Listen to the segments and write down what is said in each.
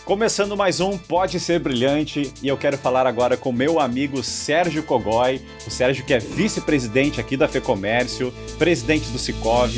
Começando mais um Pode Ser Brilhante, e eu quero falar agora com meu amigo Sérgio Cogoi, o Sérgio que é vice-presidente aqui da FEComércio, presidente do Sicov.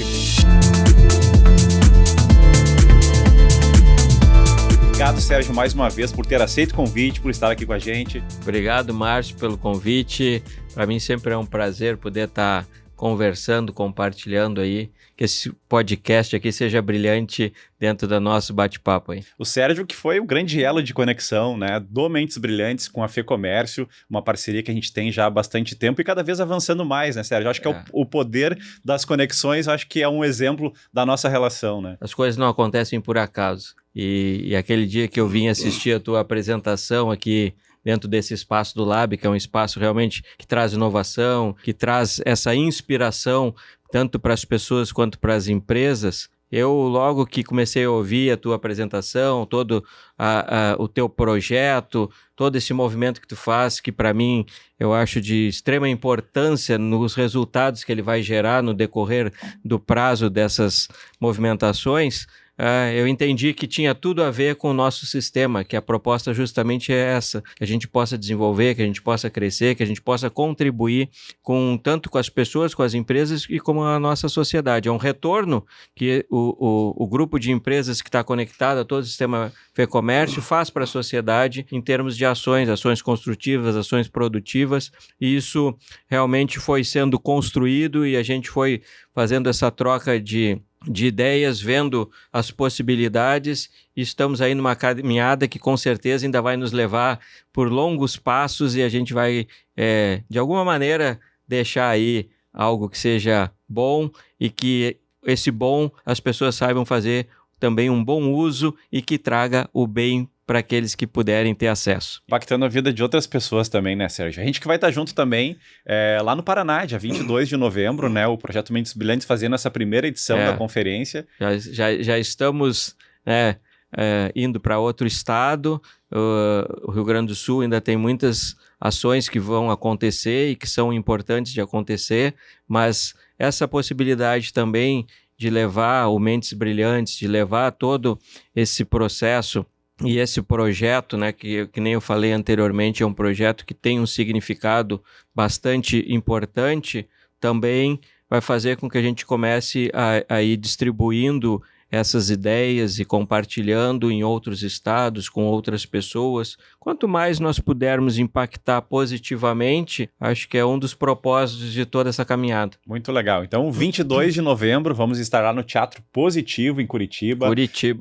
Obrigado, Sérgio, mais uma vez por ter aceito o convite, por estar aqui com a gente. Obrigado, Márcio, pelo convite. Para mim sempre é um prazer poder estar conversando, compartilhando aí, que esse podcast aqui seja brilhante dentro do nosso bate-papo aí. O Sérgio que foi o grande elo de conexão, né, do Mentes Brilhantes com a FEComércio, uma parceria que a gente tem já há bastante tempo e cada vez avançando mais, né, Sérgio? Acho que o poder das conexões, acho que é um exemplo da nossa relação, né? As coisas não acontecem por acaso. E aquele dia que eu vim assistir a tua apresentação aqui dentro desse espaço do Lab, que é um espaço realmente que traz inovação, que traz essa inspiração tanto para as pessoas quanto para as empresas, eu logo que comecei a ouvir a tua apresentação, todo o teu projeto, todo esse movimento que tu faz, que para mim eu acho de extrema importância nos resultados que ele vai gerar no decorrer do prazo dessas movimentações, eu entendi que tinha tudo a ver com o nosso sistema, que a proposta justamente é essa, que a gente possa desenvolver, que a gente possa crescer, que a gente possa contribuir tanto com as pessoas, com as empresas e com a nossa sociedade. É um retorno que o grupo de empresas que está conectado a todo o sistema FEComércio faz para a sociedade em termos de ações construtivas, ações produtivas, e isso realmente foi sendo construído e a gente foi fazendo essa troca de ideias, vendo as possibilidades, e estamos aí numa caminhada que com certeza ainda vai nos levar por longos passos e a gente vai, de alguma maneira, deixar aí algo que seja bom e que esse bom as pessoas saibam fazer também um bom uso e que traga o bem para aqueles que puderem ter acesso. Impactando a vida de outras pessoas também, né, Sérgio? A gente que vai estar junto também lá no Paraná, dia 22 de novembro, né? O Projeto Mentes Brilhantes fazendo essa primeira edição da conferência. Já estamos indo para outro estado. O Rio Grande do Sul ainda tem muitas ações que vão acontecer e que são importantes de acontecer, mas essa possibilidade também de levar o Mentes Brilhantes, de levar todo esse processo e esse projeto, né, que nem eu falei anteriormente, é um projeto que tem um significado bastante importante, também vai fazer com que a gente comece a ir distribuindo essas ideias e compartilhando em outros estados, com outras pessoas. Quanto mais nós pudermos impactar positivamente, acho que é um dos propósitos de toda essa caminhada. Muito legal. Então, 22 de novembro, vamos estar lá no Teatro Positivo, em Curitiba.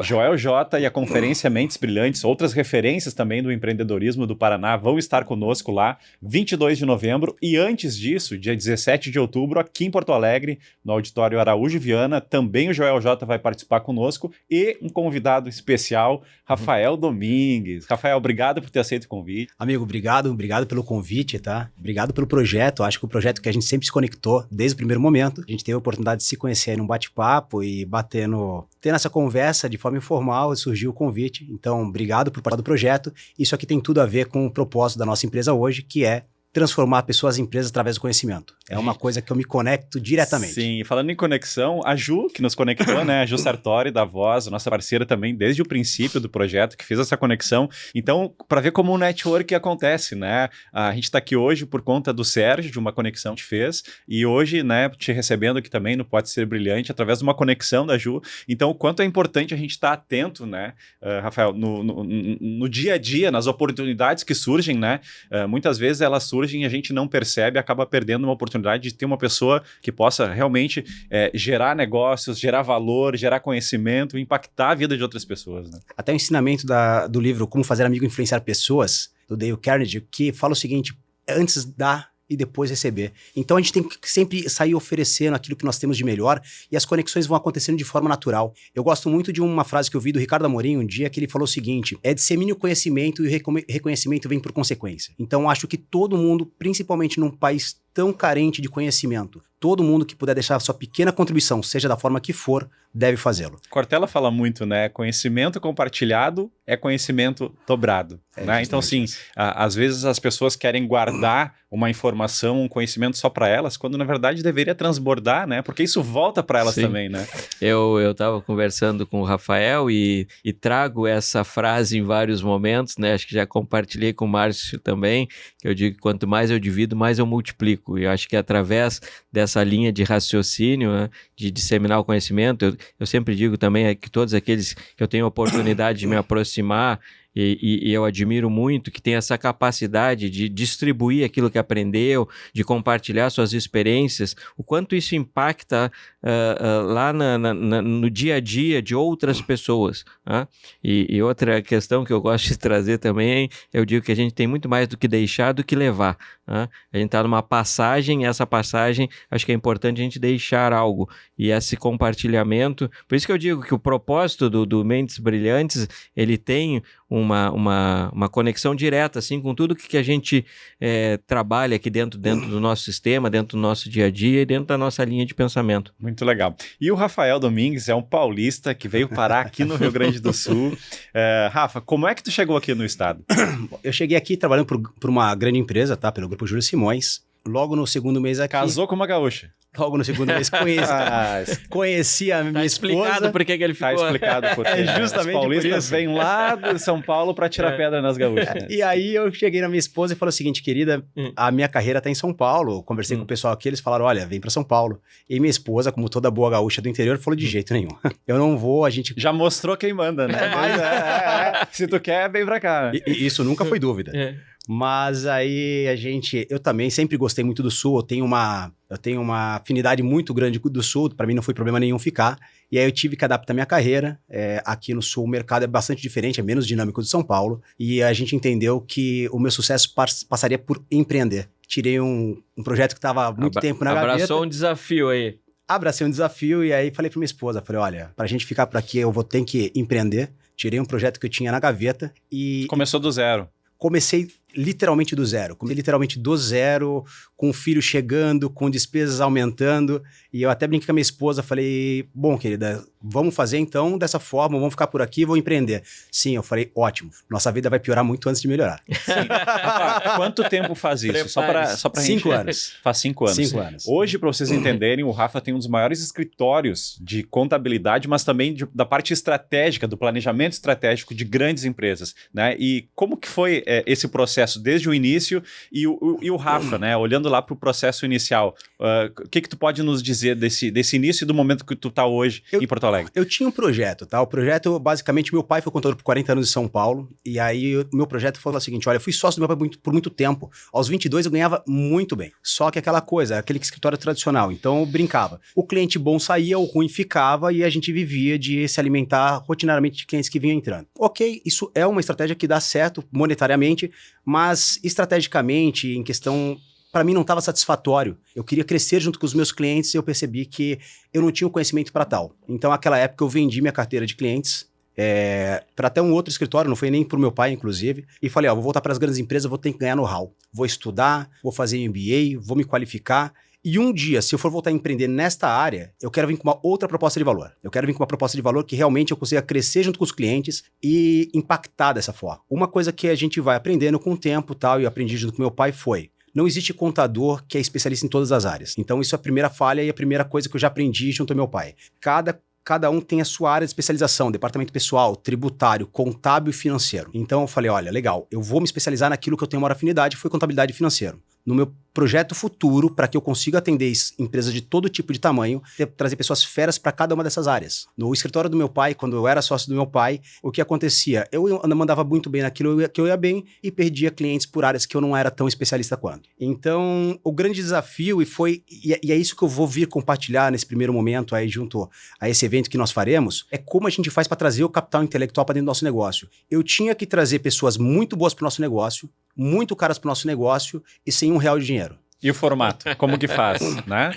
Joel J e a Conferência Mentes Brilhantes, outras referências também do empreendedorismo do Paraná, vão estar conosco lá, 22 de novembro. E antes disso, dia 17 de outubro, aqui em Porto Alegre, no Auditório Araújo Viana, também o Joel J vai participar conosco, e um convidado especial, Rafael Domingues. Rafael, obrigado por ter aceito o convite. Amigo, obrigado pelo convite, tá? Obrigado pelo projeto. Acho que o projeto que a gente sempre se conectou desde o primeiro momento. A gente teve a oportunidade de se conhecer num bate-papo e tendo essa conversa de forma informal, surgiu o convite. Então, obrigado por participar do projeto. Isso aqui tem tudo a ver com o propósito da nossa empresa hoje, que é transformar pessoas e empresas através do conhecimento. É uma coisa que eu me conecto diretamente. Sim, falando em conexão, a Ju, que nos conectou, né? A Ju Sartori, da Voz, nossa parceira também, desde o princípio do projeto, que fez essa conexão. Então, para ver como o network acontece, né? A gente está aqui hoje por conta do Sérgio, de uma conexão que fez, e hoje, né, te recebendo aqui também no Pode Ser Brilhante, através de uma conexão da Ju. Então, o quanto é importante a gente estar atento, né, Rafael, no dia a dia, nas oportunidades que surgem, né? Muitas vezes elas surgem e a gente não percebe, acaba perdendo uma oportunidade de ter uma pessoa que possa realmente gerar negócios, gerar valor, gerar conhecimento, impactar a vida de outras pessoas, né? Até o ensinamento do livro Como Fazer Amigo Influenciar Pessoas, do Dale Carnegie, que fala o seguinte: antes dá e depois receber. Então a gente tem que sempre sair oferecendo aquilo que nós temos de melhor e as conexões vão acontecendo de forma natural. Eu gosto muito de uma frase que eu vi do Ricardo Amorim um dia, que ele falou o seguinte: dissemine o conhecimento e o reconhecimento vem por consequência. Então acho que todo mundo, principalmente num país tão carente de conhecimento. Todo mundo que puder deixar a sua pequena contribuição, seja da forma que for, deve fazê-lo. Cortella fala muito, né? Conhecimento compartilhado é conhecimento dobrado. Né? Então, assim, às vezes as pessoas querem guardar uma informação, um conhecimento só para elas, quando na verdade deveria transbordar, né? Porque isso volta para elas também, né? Eu estava conversando com o Rafael e trago essa frase em vários momentos, né? Acho que já compartilhei com o Márcio também, que eu digo que quanto mais eu divido, mais eu multiplico. E eu acho que através dessa linha de raciocínio, né, de disseminar o conhecimento, eu sempre digo também que todos aqueles que eu tenho a oportunidade de me aproximar e eu admiro muito, que tem essa capacidade de distribuir aquilo que aprendeu, de compartilhar suas experiências, o quanto isso impacta lá no dia a dia de outras pessoas. E outra questão que eu gosto de trazer também, eu digo que a gente tem muito mais do que deixar do que levar. A gente está numa passagem, e essa passagem, acho que é importante a gente deixar algo, e esse compartilhamento, por isso que eu digo que o propósito do Mentes Brilhantes, ele tem uma conexão direta, assim, com tudo que a gente trabalha aqui dentro do nosso sistema, dentro do nosso dia a dia e dentro da nossa linha de pensamento. Muito legal. E o Rafael Domingues é um paulista que veio parar aqui no Rio Grande do Sul. Rafa, como é que tu chegou aqui no estado? Eu cheguei aqui trabalhando por uma grande empresa, tá? Pelo Grupo Júlio Simões. Logo no segundo mês aqui... Casou com uma gaúcha. Logo no segundo mês conheci a minha esposa. Tá explicado por que ele ficou. Tá explicado por quê. Justamente os paulistas por isso. vêm lá de São Paulo para tirar pedra nas gaúchas. E aí eu cheguei na minha esposa e falei o seguinte, querida, a minha carreira tá em São Paulo. Conversei com o pessoal aqui, eles falaram, olha, vem para São Paulo. E minha esposa, como toda boa gaúcha do interior, falou de jeito nenhum. Eu não vou, a gente... Já mostrou quem manda, né? Mas se tu quer, vem pra cá. E isso nunca foi dúvida. Mas aí eu também sempre gostei muito do Sul, eu tenho uma afinidade muito grande do Sul, para mim não foi problema nenhum ficar, e aí eu tive que adaptar minha carreira, aqui no Sul o mercado é bastante diferente, é menos dinâmico de São Paulo, e a gente entendeu que o meu sucesso passaria por empreender. Tirei um projeto que estava há muito tempo na gaveta. Abraçou um desafio aí. Abracei um desafio e aí falei para minha esposa, olha, pra gente ficar por aqui eu vou ter que empreender, tirei um projeto que eu tinha na gaveta e... Começou do zero. Comecei literalmente do zero. Com o filho chegando, com despesas aumentando. E eu até brinquei com a minha esposa, falei, bom, querida, vamos fazer então dessa forma, vamos ficar por aqui, vou empreender. Sim, eu falei, ótimo, nossa vida vai piorar muito antes de melhorar. Rafa, quanto tempo faz isso? Só pra 5 anos. Faz 5 anos. 5 anos. Hoje, para vocês entenderem, o Rafa tem um dos maiores escritórios de contabilidade, mas também da parte estratégica, do planejamento estratégico de grandes empresas, né? E como que foi esse processo desde o início e o Rafa, né? Olhando lá para o processo inicial, o que tu pode nos dizer desse início e do momento que tu tá hoje em Porto Alegre? Eu tinha um projeto, tá? O projeto, basicamente, meu pai foi contador por 40 anos em São Paulo, e aí o meu projeto foi o seguinte, olha, eu fui sócio do meu pai por muito tempo, aos 22 eu ganhava muito bem, só que aquela coisa, aquele escritório tradicional, então eu brincava. O cliente bom saía, o ruim ficava, e a gente vivia de se alimentar rotineiramente de clientes que vinham entrando. Ok, isso é uma estratégia que dá certo monetariamente, mas estrategicamente, em questão, para mim não estava satisfatório. Eu queria crescer junto com os meus clientes e eu percebi que eu não tinha o conhecimento para tal. Então, naquela época, eu vendi minha carteira de clientes para até um outro escritório, não foi nem para o meu pai, inclusive, e falei, vou voltar para as grandes empresas, vou ter que ganhar know-how. Vou estudar, vou fazer MBA, vou me qualificar. E um dia, se eu for voltar a empreender nesta área, eu quero vir com uma outra proposta de valor. Eu quero vir com uma proposta de valor que realmente eu consiga crescer junto com os clientes e impactar dessa forma. Uma coisa que a gente vai aprendendo com o tempo, tal, e eu aprendi junto com meu pai foi: não existe contador que é especialista em todas as áreas. Então isso é a primeira falha e a primeira coisa que eu já aprendi junto ao meu pai. Cada um tem a sua área de especialização, departamento pessoal, tributário, contábil e financeiro. Então eu falei, olha, legal, eu vou me especializar naquilo que eu tenho maior afinidade, foi contabilidade e financeiro. No meu projeto futuro, para que eu consiga atender empresas de todo tipo de tamanho, trazer pessoas feras para cada uma dessas áreas. No escritório do meu pai, quando eu era sócio do meu pai, o que acontecia? Eu mandava muito bem naquilo que eu ia bem e perdia clientes por áreas que eu não era tão especialista quanto. Então, o grande desafio, e é isso que eu vou vir compartilhar nesse primeiro momento aí junto a esse evento que nós faremos, é como a gente faz para trazer o capital intelectual para dentro do nosso negócio. Eu tinha que trazer pessoas muito boas para o nosso negócio, muito caras para o nosso negócio e sem R$1 de dinheiro. E o formato? Como que faz, né?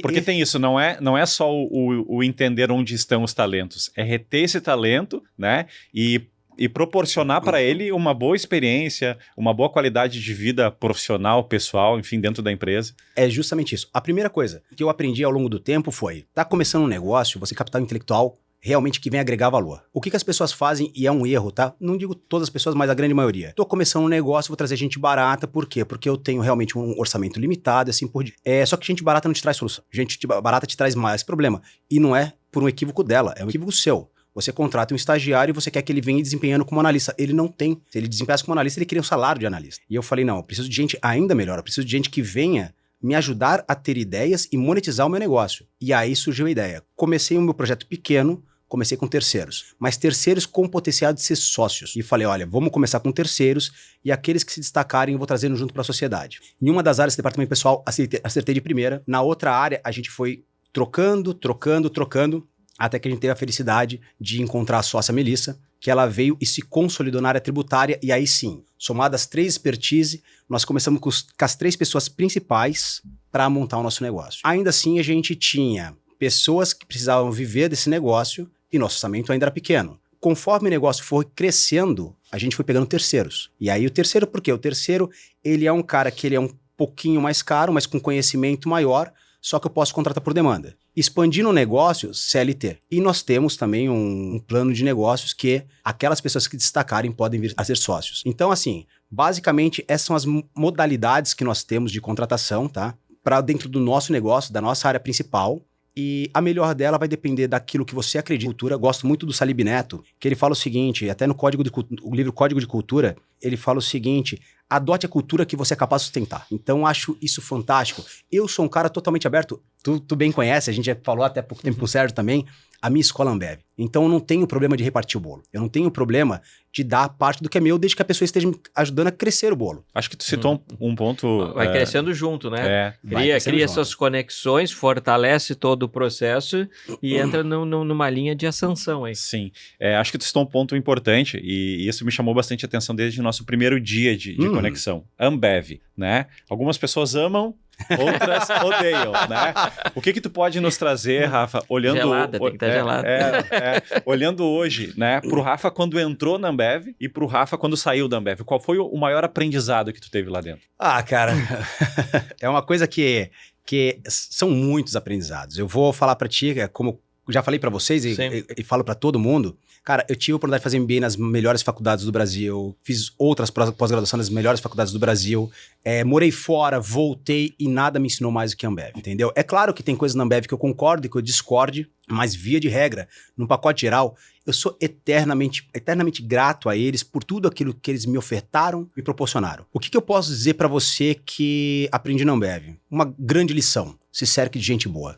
Porque tem isso, não é só o entender onde estão os talentos, é reter esse talento, né? E e proporcionar para ele uma boa experiência, uma boa qualidade de vida profissional, pessoal, enfim, dentro da empresa. É justamente isso. A primeira coisa que eu aprendi ao longo do tempo foi, tá começando um negócio, você capital intelectual, realmente que vem agregar valor. O que as pessoas fazem, e é um erro, tá? Não digo todas as pessoas, mas a grande maioria. Tô começando um negócio, vou trazer gente barata, por quê? Porque eu tenho realmente um orçamento limitado, assim por diante. Só que gente barata não te traz solução. Gente barata te traz mais problema. E não é por um equívoco dela, é um equívoco seu. Você contrata um estagiário e você quer que ele venha desempenhando como analista. Ele não tem. Se ele desempenhasse como analista, ele queria um salário de analista. E eu falei, não, eu preciso de gente ainda melhor, eu preciso de gente que venha me ajudar a ter ideias e monetizar o meu negócio. E aí surgiu a ideia. Comecei o meu projeto pequeno, comecei com terceiros, mas terceiros com potencial de ser sócios. E falei, olha, vamos começar com terceiros e aqueles que se destacarem eu vou trazendo junto para a sociedade. Em uma das áreas do departamento pessoal, acertei de primeira. Na outra área, a gente foi trocando, até que a gente teve a felicidade de encontrar a sócia Melissa, que ela veio e se consolidou na área tributária, e aí sim, somadas 3 expertise, nós começamos com as 3 pessoas principais para montar o nosso negócio. Ainda assim, a gente tinha pessoas que precisavam viver desse negócio e nosso orçamento ainda era pequeno. Conforme o negócio foi crescendo, a gente foi pegando terceiros. E aí o terceiro, por quê? O terceiro, ele é um cara que ele é um pouquinho mais caro, mas com conhecimento maior, só que eu posso contratar por demanda. Expandindo o negócio, CLT. E nós temos também um plano de negócios que aquelas pessoas que destacarem podem vir a ser sócios. Então, assim, basicamente, essas são as modalidades que nós temos de contratação, tá? Para dentro do nosso negócio, da nossa área principal. E a melhor dela vai depender daquilo que você acredita em cultura. Gosto muito do Salib Neto, que ele fala o seguinte, até no o livro Código de Cultura, ele fala o seguinte: adote a cultura que você é capaz de sustentar. Então, acho isso fantástico. Eu sou um cara totalmente aberto. Tu bem conhece, a gente já falou até pouco tempo com o Sérgio também, a minha escola Ambev. Então, eu não tenho problema de repartir o bolo. Eu não tenho problema de dar parte do que é meu, desde que a pessoa esteja me ajudando a crescer o bolo. Acho que tu citou um ponto... Vai crescendo junto, né? Cria junto. essas conexões, fortalece todo o processo e entra numa linha de ascensão aí. Sim. Acho que tu citou um ponto importante e isso me chamou bastante atenção desde o nosso primeiro dia de conexão. Ambev, né? Algumas pessoas amam, outras odeiam, né? O que tu pode nos trazer, Rafa, olhando... Gelada, tem que estar gelada. Olhando hoje, né, pro Rafa quando entrou na Ambev e pro Rafa quando saiu da Ambev, qual foi o maior aprendizado que tu teve lá dentro? Ah, cara, é uma coisa que são muitos aprendizados. Eu vou falar pra ti, como já falei pra vocês e falo pra todo mundo. Cara, eu tive a oportunidade de fazer MBA nas melhores faculdades do Brasil, fiz outras pós-graduação nas melhores faculdades do Brasil, morei fora, voltei e nada me ensinou mais do que a Ambev, entendeu? É claro que tem coisas na Ambev que eu concordo e que eu discorde, mas via de regra, no pacote geral, eu sou eternamente grato a eles por tudo aquilo que eles me ofertaram e proporcionaram. O que eu posso dizer pra você que aprendi na Ambev? Uma grande lição: se cerque de gente boa.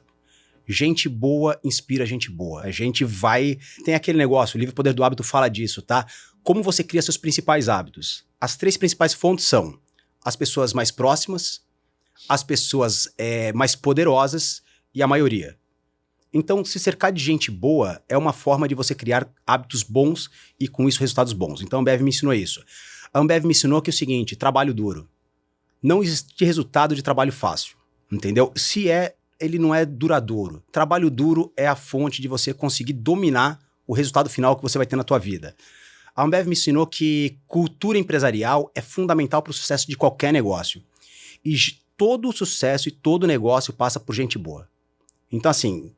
Gente boa inspira gente boa. A gente vai... Tem aquele negócio, o livro Poder do Hábito fala disso, tá? Como você cria seus principais hábitos? As 3 principais fontes são as pessoas mais próximas, as pessoas mais poderosas e a maioria. Então, se cercar de gente boa é uma forma de você criar hábitos bons e, com isso, resultados bons. Então, a Ambev me ensinou isso. A Ambev me ensinou que é o seguinte: trabalho duro. Não existe resultado de trabalho fácil, entendeu? Ele não é duradouro. Trabalho duro é a fonte de você conseguir dominar o resultado final que você vai ter na tua vida. A Ambev me ensinou que cultura empresarial é fundamental para o sucesso de qualquer negócio. E todo o sucesso e todo negócio passa por gente boa. Então, assim,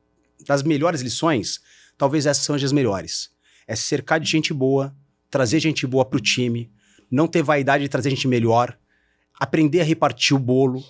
das melhores lições, talvez essas sejam as melhores. É se cercar de gente boa, trazer gente boa para o time, não ter vaidade de trazer gente melhor, aprender a repartir o bolo.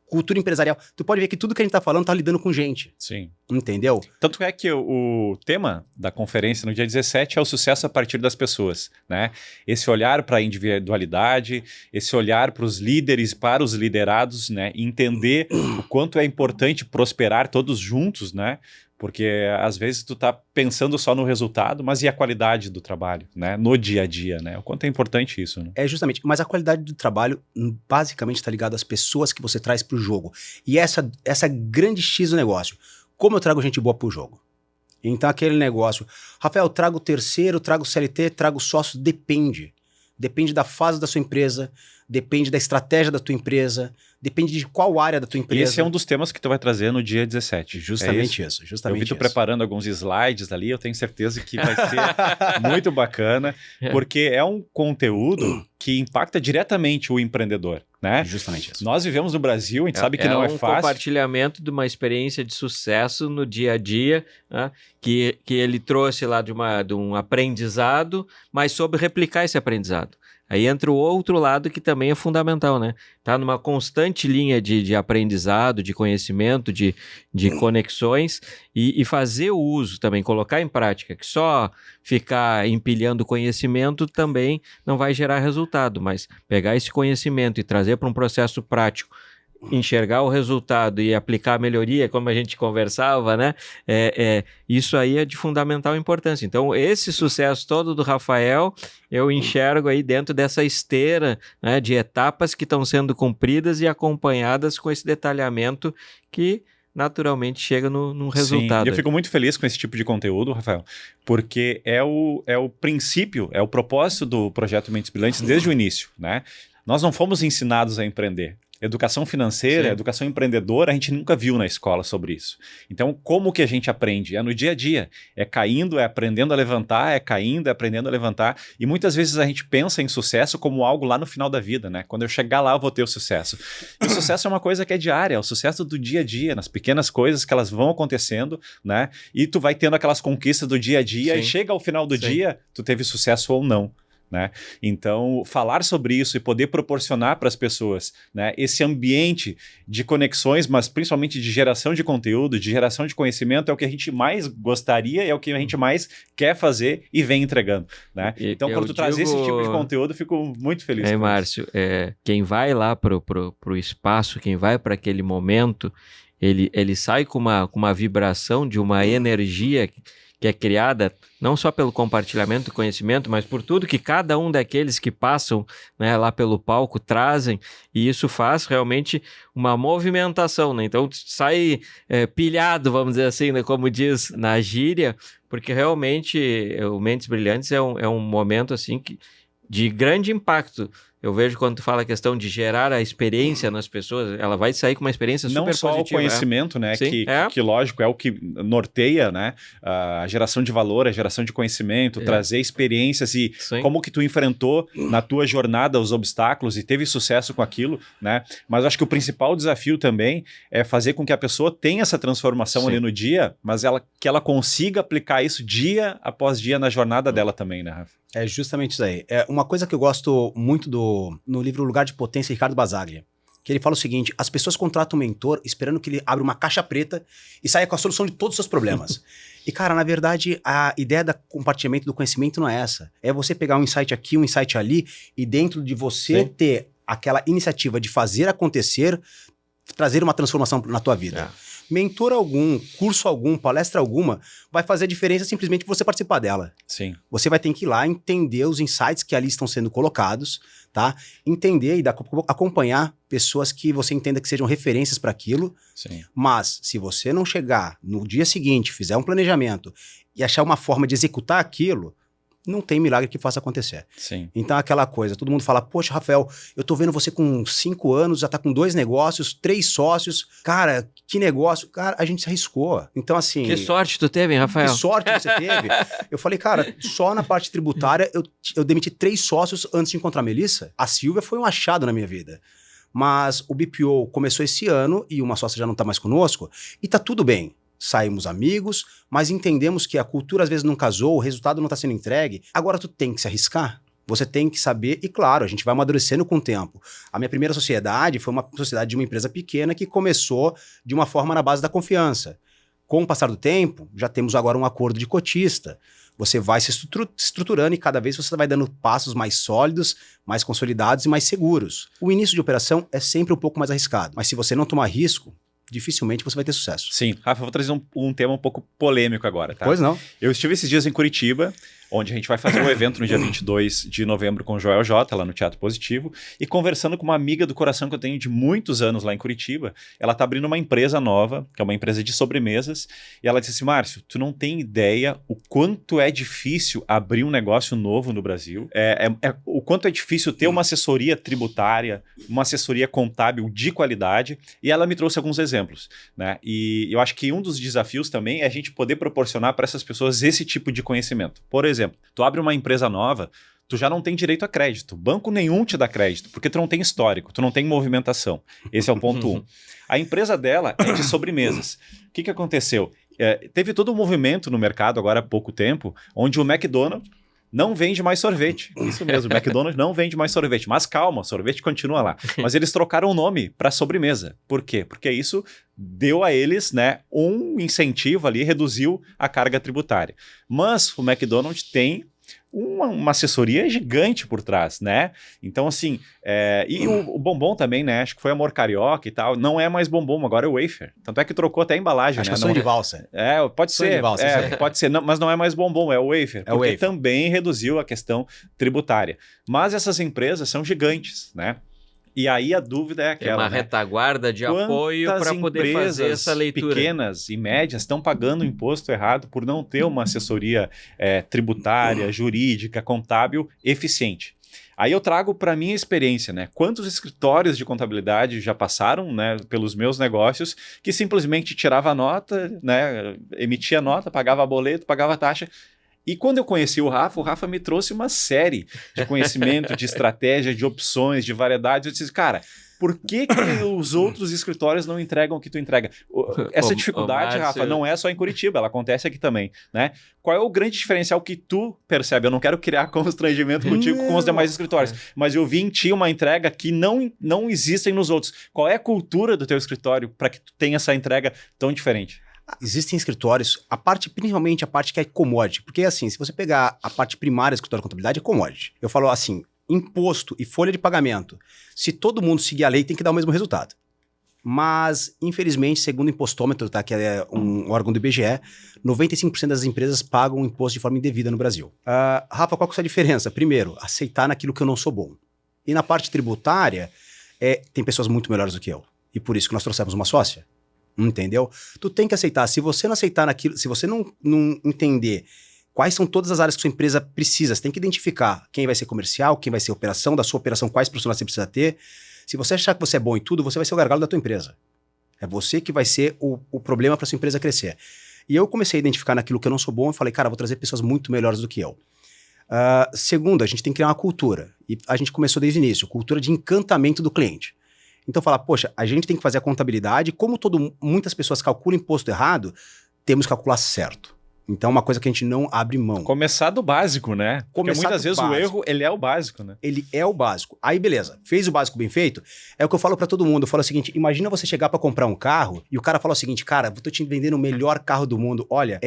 Cultura empresarial. Tu pode ver que tudo que a gente tá falando tá lidando com gente. Sim. Entendeu? Tanto é que o tema da conferência no dia 17 é o sucesso a partir das pessoas, né? Esse olhar para a individualidade, esse olhar para os líderes, para os liderados, né? Entender o quanto é importante prosperar todos juntos, né? Porque às vezes tu tá pensando só no resultado, mas e a qualidade do trabalho, né? No dia a dia, né? O quanto é importante isso, né? Justamente. Mas a qualidade do trabalho basicamente está ligada às pessoas que você traz pro jogo. E essa grande X do negócio. Como eu trago gente boa pro jogo? Então aquele negócio, Rafael, trago terceiro, trago CLT, trago sócio, depende. Depende da fase da sua empresa, depende da estratégia da tua empresa, depende de qual área da tua E empresa. esse é um dos temas que tu vai trazer no dia 17. Justamente É isso, Eu justamente vi tu isso. preparando alguns slides ali, eu tenho certeza que vai ser muito bacana, porque é um conteúdo que impacta diretamente o empreendedor, né? Justamente isso. Nós vivemos no Brasil, a gente sabe que não é um fácil. compartilhamento de uma experiência de sucesso no dia a dia, né, que ele trouxe lá de um aprendizado, mas soube replicar esse aprendizado. Aí entra o outro lado que também é fundamental, né? Tá numa constante linha de aprendizado, de conhecimento, de conexões e fazer o uso também, colocar em prática, que só ficar empilhando conhecimento também não vai gerar resultado, mas pegar esse conhecimento e trazer para um processo prático, enxergar o resultado e aplicar a melhoria, como a gente conversava, né? Isso aí é de fundamental importância. Então, esse sucesso todo do Rafael, eu enxergo aí dentro dessa esteira, né, de etapas que estão sendo cumpridas e acompanhadas com esse detalhamento que naturalmente chega num resultado. Sim, eu fico muito feliz com esse tipo de conteúdo, Rafael, porque é o princípio, é o propósito do projeto Mentes Brilhantes desde o início, né? Nós não fomos ensinados a empreender. Educação financeira, Sim. educação empreendedora, a gente nunca viu na escola sobre isso. Então, como que a gente aprende? É no dia a dia. É caindo, é aprendendo a levantar, é caindo, é aprendendo a levantar. E muitas vezes a gente pensa em sucesso como algo lá no final da vida, né? Quando eu chegar lá, eu vou ter o sucesso. E o sucesso é uma coisa que é diária, é o sucesso do dia a dia, nas pequenas coisas que elas vão acontecendo, né? E tu vai tendo aquelas conquistas do dia a dia. Sim. E chega ao final do Sim. dia, tu teve sucesso ou não. Né? Então, falar sobre isso e poder proporcionar para as pessoas, né, esse ambiente de conexões, mas principalmente de geração de conteúdo, de geração de conhecimento, é o que a gente mais gostaria e é o que a gente mais quer fazer e vem entregando. Né? Então, quando tu traz esse tipo de conteúdo, eu fico muito feliz. Márcio, quem vai lá pro espaço, quem vai para aquele momento, ele sai com uma vibração de uma energia que é criada não só pelo compartilhamento do conhecimento, mas por tudo que cada um daqueles que passam, né, lá pelo palco trazem, e isso faz realmente uma movimentação, né? Então sai pilhado, vamos dizer assim, né, como diz na gíria, porque realmente o Mentes Brilhantes é um momento assim de grande impacto. Eu vejo quando tu fala a questão de gerar a experiência nas pessoas, ela vai sair com uma experiência super positiva. Não só o conhecimento, né? Sim, que lógico, é o que norteia, né? A geração de valor, a geração de conhecimento, trazer experiências e Sim. como que tu enfrentou na tua jornada os obstáculos e teve sucesso com aquilo, né? Mas eu acho que o principal desafio também é fazer com que a pessoa tenha essa transformação Sim. ali no dia, mas que ela consiga aplicar isso dia após dia na jornada dela também, né, Rafa? É justamente isso aí. É uma coisa que eu gosto muito no livro Lugar de Potência, Ricardo Basaglia, que ele fala o seguinte: as pessoas contratam um mentor esperando que ele abra uma caixa preta e saia com a solução de todos os seus problemas. E, cara, na verdade, a ideia do compartilhamento do conhecimento não é essa. É você pegar um insight aqui, um insight ali, e dentro de você ter aquela iniciativa de fazer acontecer, trazer uma transformação na tua vida. Mentor algum, curso algum, palestra alguma, vai fazer a diferença simplesmente você participar dela. Sim. Você vai ter que ir lá entender os insights que ali estão sendo colocados, tá? Entender e acompanhar pessoas que você entenda que sejam referências para aquilo. Sim. Mas, se você não chegar no dia seguinte, fizer um planejamento e achar uma forma de executar aquilo, não tem milagre que faça acontecer. Sim. Então, aquela coisa, todo mundo fala: poxa, Rafael, eu tô vendo você com 5 anos, já tá com 2 negócios, 3 sócios. Cara, que negócio. Cara, a gente se arriscou. Então, assim... Que sorte tu teve, hein, Rafael? Que sorte você teve. Eu falei, cara, só na parte tributária eu demiti 3 sócios antes de encontrar a Melissa. A Silvia foi um achado na minha vida. Mas o BPO começou esse ano e uma sócia já não tá mais conosco e tá tudo bem. Saímos amigos, mas entendemos que a cultura às vezes não casou, o resultado não está sendo entregue. Agora tu tem que se arriscar. Você tem que saber, e claro, a gente vai amadurecendo com o tempo. A minha primeira sociedade foi uma sociedade de uma empresa pequena que começou de uma forma na base da confiança. Com o passar do tempo, já temos agora um acordo de cotista. Você vai se estruturando e cada vez você vai dando passos mais sólidos, mais consolidados e mais seguros. O início de operação é sempre um pouco mais arriscado, mas se você não tomar risco, dificilmente você vai ter sucesso. Sim. Rafa, eu vou trazer um tema um pouco polêmico agora, tá? Pois não. Eu estive esses dias em Curitiba, onde a gente vai fazer um evento no dia 22 de novembro com o Joel J, lá no Teatro Positivo, e conversando com uma amiga do coração que eu tenho de muitos anos lá em Curitiba. Ela está abrindo uma empresa nova, que é uma empresa de sobremesas, e ela disse assim, Márcio, tu não tem ideia o quanto é difícil abrir um negócio novo no Brasil, o quanto é difícil ter uma assessoria tributária, uma assessoria contábil de qualidade, e ela me trouxe alguns exemplos, né? E eu acho que um dos desafios também é a gente poder proporcionar para essas pessoas esse tipo de conhecimento. Por exemplo, tu abre uma empresa nova, tu já não tem direito a crédito. Banco nenhum te dá crédito, porque tu não tem histórico, tu não tem movimentação. Esse é o ponto 1. A empresa dela é de sobremesas. O que aconteceu? Teve todo um movimento no mercado agora há pouco tempo, onde o McDonald's não vende mais sorvete. Isso mesmo, o McDonald's não vende mais sorvete. Mas calma, o sorvete continua lá. Mas eles trocaram o nome para sobremesa. Por quê? Porque isso deu a eles, né, um incentivo ali, reduziu a carga tributária. Mas o McDonald's tem uma assessoria gigante por trás, né? Então, assim, e o bombom também, né? Acho que foi Amor Carioca e tal. Não é mais bombom, agora é wafer. Tanto é que trocou até a embalagem, Acho né? que é sonho de valsa. Pode ser. Pode ser, mas não é mais bombom, é o wafer. Porque wafer. também reduziu a questão tributária. Mas essas empresas são gigantes, né? E aí a dúvida é aquela, uma retaguarda de Quantas apoio para poder fazer essa leitura. Pequenas e médias estão pagando imposto errado por não ter uma assessoria tributária, jurídica, contábil eficiente. Aí eu trago para minha experiência, né? Quantos escritórios de contabilidade já passaram, né, pelos meus negócios que simplesmente tirava a nota, né, emitia a nota, pagava boleto, pagava taxa. E quando eu conheci o Rafa me trouxe uma série de conhecimento, de estratégia, de opções, de variedades. Eu disse, cara, por que os outros escritórios não entregam o que tu entrega? Essa dificuldade, Márcio... Rafa, não é só em Curitiba, ela acontece aqui também, né? Qual é o grande diferencial que tu percebe? Eu não quero criar constrangimento contigo com os demais escritórios, mas eu vi em ti uma entrega que não existem nos outros. Qual é a cultura do teu escritório para que tu tenha essa entrega tão diferente? Existem escritórios, principalmente a parte que é commodity, porque assim, se você pegar a parte primária do escritório de contabilidade, é commodity. Eu falo assim, imposto e folha de pagamento, se todo mundo seguir a lei, tem que dar o mesmo resultado. Mas, infelizmente, segundo o impostômetro, tá, que é um órgão do IBGE, 95% das empresas pagam imposto de forma indevida no Brasil. Rafa, qual que é a diferença? Primeiro, aceitar naquilo que eu não sou bom. E na parte tributária, tem pessoas muito melhores do que eu. E por isso que nós trouxemos uma sócia. Entendeu? Tu tem que aceitar. Se você não aceitar naquilo, se você não entender quais são todas as áreas que sua empresa precisa, você tem que identificar quem vai ser comercial, quem vai ser operação, da sua operação, quais profissionais você precisa ter. Se você achar que você é bom em tudo, você vai ser o gargalo da tua empresa. É você que vai ser o problema para sua empresa crescer. E eu comecei a identificar naquilo que eu não sou bom e falei, cara, vou trazer pessoas muito melhores do que eu. Segundo, a gente tem que criar uma cultura. E a gente começou desde o início, cultura de encantamento do cliente. Então, falar, poxa, a gente tem que fazer a contabilidade, como muitas pessoas calculam imposto errado, temos que calcular certo. Então, é uma coisa que a gente não abre mão. Começar do básico, né? Porque muitas vezes o erro, ele é o básico, né? Ele é o básico. Aí, beleza. Fez o básico bem feito? É o que eu falo pra todo mundo. Eu falo o seguinte, imagina você chegar pra comprar um carro e o cara fala o seguinte, cara, tô te vendendo o melhor carro do mundo. Olha,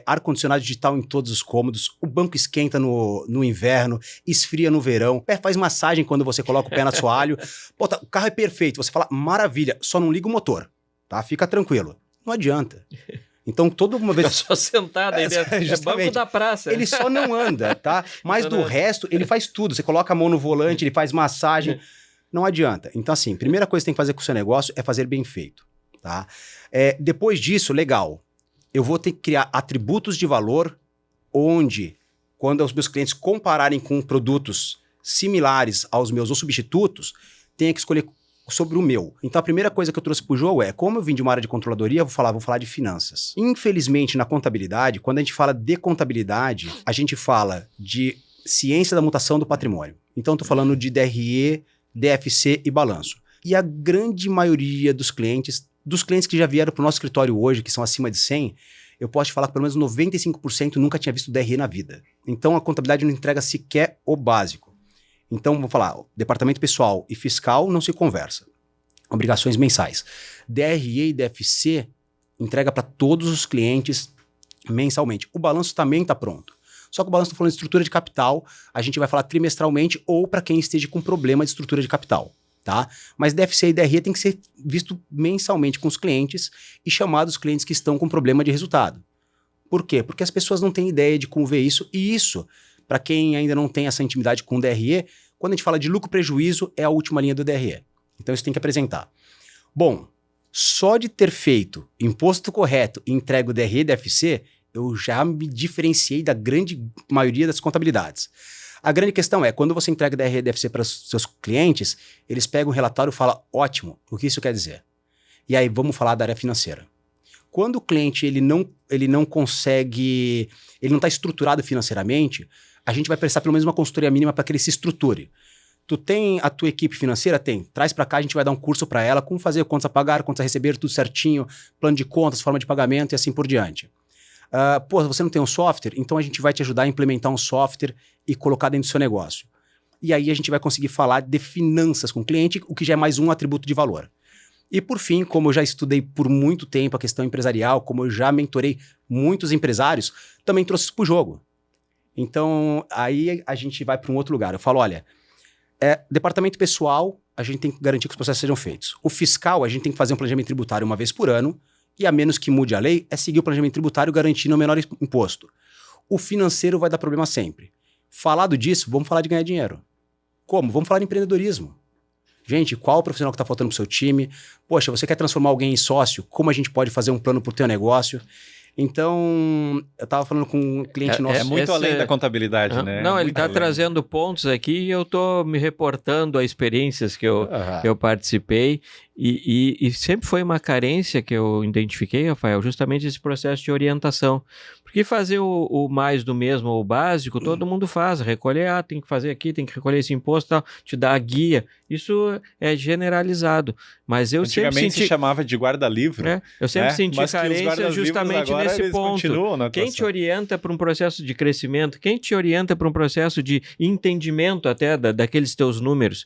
ar-condicionado digital em todos os cômodos, o banco esquenta no inverno, esfria no verão, o pé faz massagem quando você coloca o pé no assoalho. Pô, o carro é perfeito. Você fala, maravilha, só não liga o motor, tá? Fica tranquilo. Não adianta. Então, toda uma vez... Fica só sentado aí dentro. É banco da praça. Ele só não anda, tá? Mas do resto, ele faz tudo. Você coloca a mão no volante, ele faz massagem. Não adianta. Então, assim, primeira coisa que você tem que fazer com o seu negócio é fazer bem feito, tá? Depois disso, legal. Eu vou ter que criar atributos de valor onde, quando os meus clientes compararem com produtos similares aos meus ou substitutos, tenha que escolher sobre o meu. Então, a primeira coisa que eu trouxe pro João como eu vim de uma área de controladoria, vou falar de finanças. Infelizmente, na contabilidade, quando a gente fala de contabilidade, a gente fala de ciência da mutação do patrimônio. Então, eu tô falando de DRE, DFC e balanço. E a grande maioria dos clientes que já vieram pro nosso escritório hoje, que são acima de 100, eu posso te falar que pelo menos 95% nunca tinha visto DRE na vida. Então, a contabilidade não entrega sequer o básico. Então, vou falar, departamento pessoal e fiscal não se conversa. Obrigações mensais. DRE e DFC entrega para todos os clientes mensalmente. O balanço também está pronto. Só que o balanço está falando de estrutura de capital, a gente vai falar trimestralmente ou para quem esteja com problema de estrutura de capital, tá? Mas DFC e DRE tem que ser visto mensalmente com os clientes e chamar os clientes que estão com problema de resultado. Por quê? Porque as pessoas não têm ideia de como ver isso, e isso, para quem ainda não tem essa intimidade com o DRE, quando a gente fala de lucro-prejuízo, é a última linha do DRE. Então isso tem que apresentar. Bom, só de ter feito imposto correto e entregue o DRE e DFC, eu já me diferenciei da grande maioria das contabilidades. A grande questão é, quando você entrega DRE e DFC para os seus clientes, eles pegam o relatório e falam, ótimo, o que isso quer dizer? E aí, vamos falar da área financeira. Quando o cliente ele não consegue, ele não está estruturado financeiramente, a gente vai prestar pelo menos uma consultoria mínima para que ele se estruture. Tu tem a tua equipe financeira? Tem. Traz para cá, a gente vai dar um curso para ela, como fazer contas a pagar, contas a receber, tudo certinho, plano de contas, forma de pagamento e assim por diante. Você não tem um software? Então a gente vai te ajudar a implementar um software e colocar dentro do seu negócio. E aí a gente vai conseguir falar de finanças com o cliente, o que já é mais um atributo de valor. E por fim, como eu já estudei por muito tempo a questão empresarial, como eu já mentorei muitos empresários, também trouxe isso para o jogo. Então aí a gente vai para um outro lugar. Eu falo, olha, departamento pessoal, a gente tem que garantir que os processos sejam feitos. O fiscal, a gente tem que fazer um planejamento tributário uma vez por ano, e a menos que mude a lei, é seguir o planejamento tributário garantindo o menor imposto. O financeiro vai dar problema sempre. Falado disso, vamos falar de ganhar dinheiro. Como? Vamos falar de empreendedorismo. Gente, qual o profissional que está faltando para o seu time? Poxa, você quer transformar alguém em sócio? Como a gente pode fazer um plano para o teu negócio? Então, eu estava falando com um cliente nosso... É muito além da contabilidade, né? Não, ele muito está além. trazendo pontos aqui e eu estou me reportando a experiências que eu participei e sempre foi uma carência que eu identifiquei, Rafael, justamente esse processo de orientação. Porque fazer o mais do mesmo ou o básico, todo mundo faz. Recolher, tem que fazer aqui, tem que recolher esse imposto, tal, te dá a guia. Isso é generalizado. Mas eu sempre Antigamente senti... se chamava de guarda-livro. Eu sempre senti carência justamente agora, nesse ponto. Quem te orienta para um processo de crescimento? Quem te orienta para um processo de entendimento até daqueles teus números?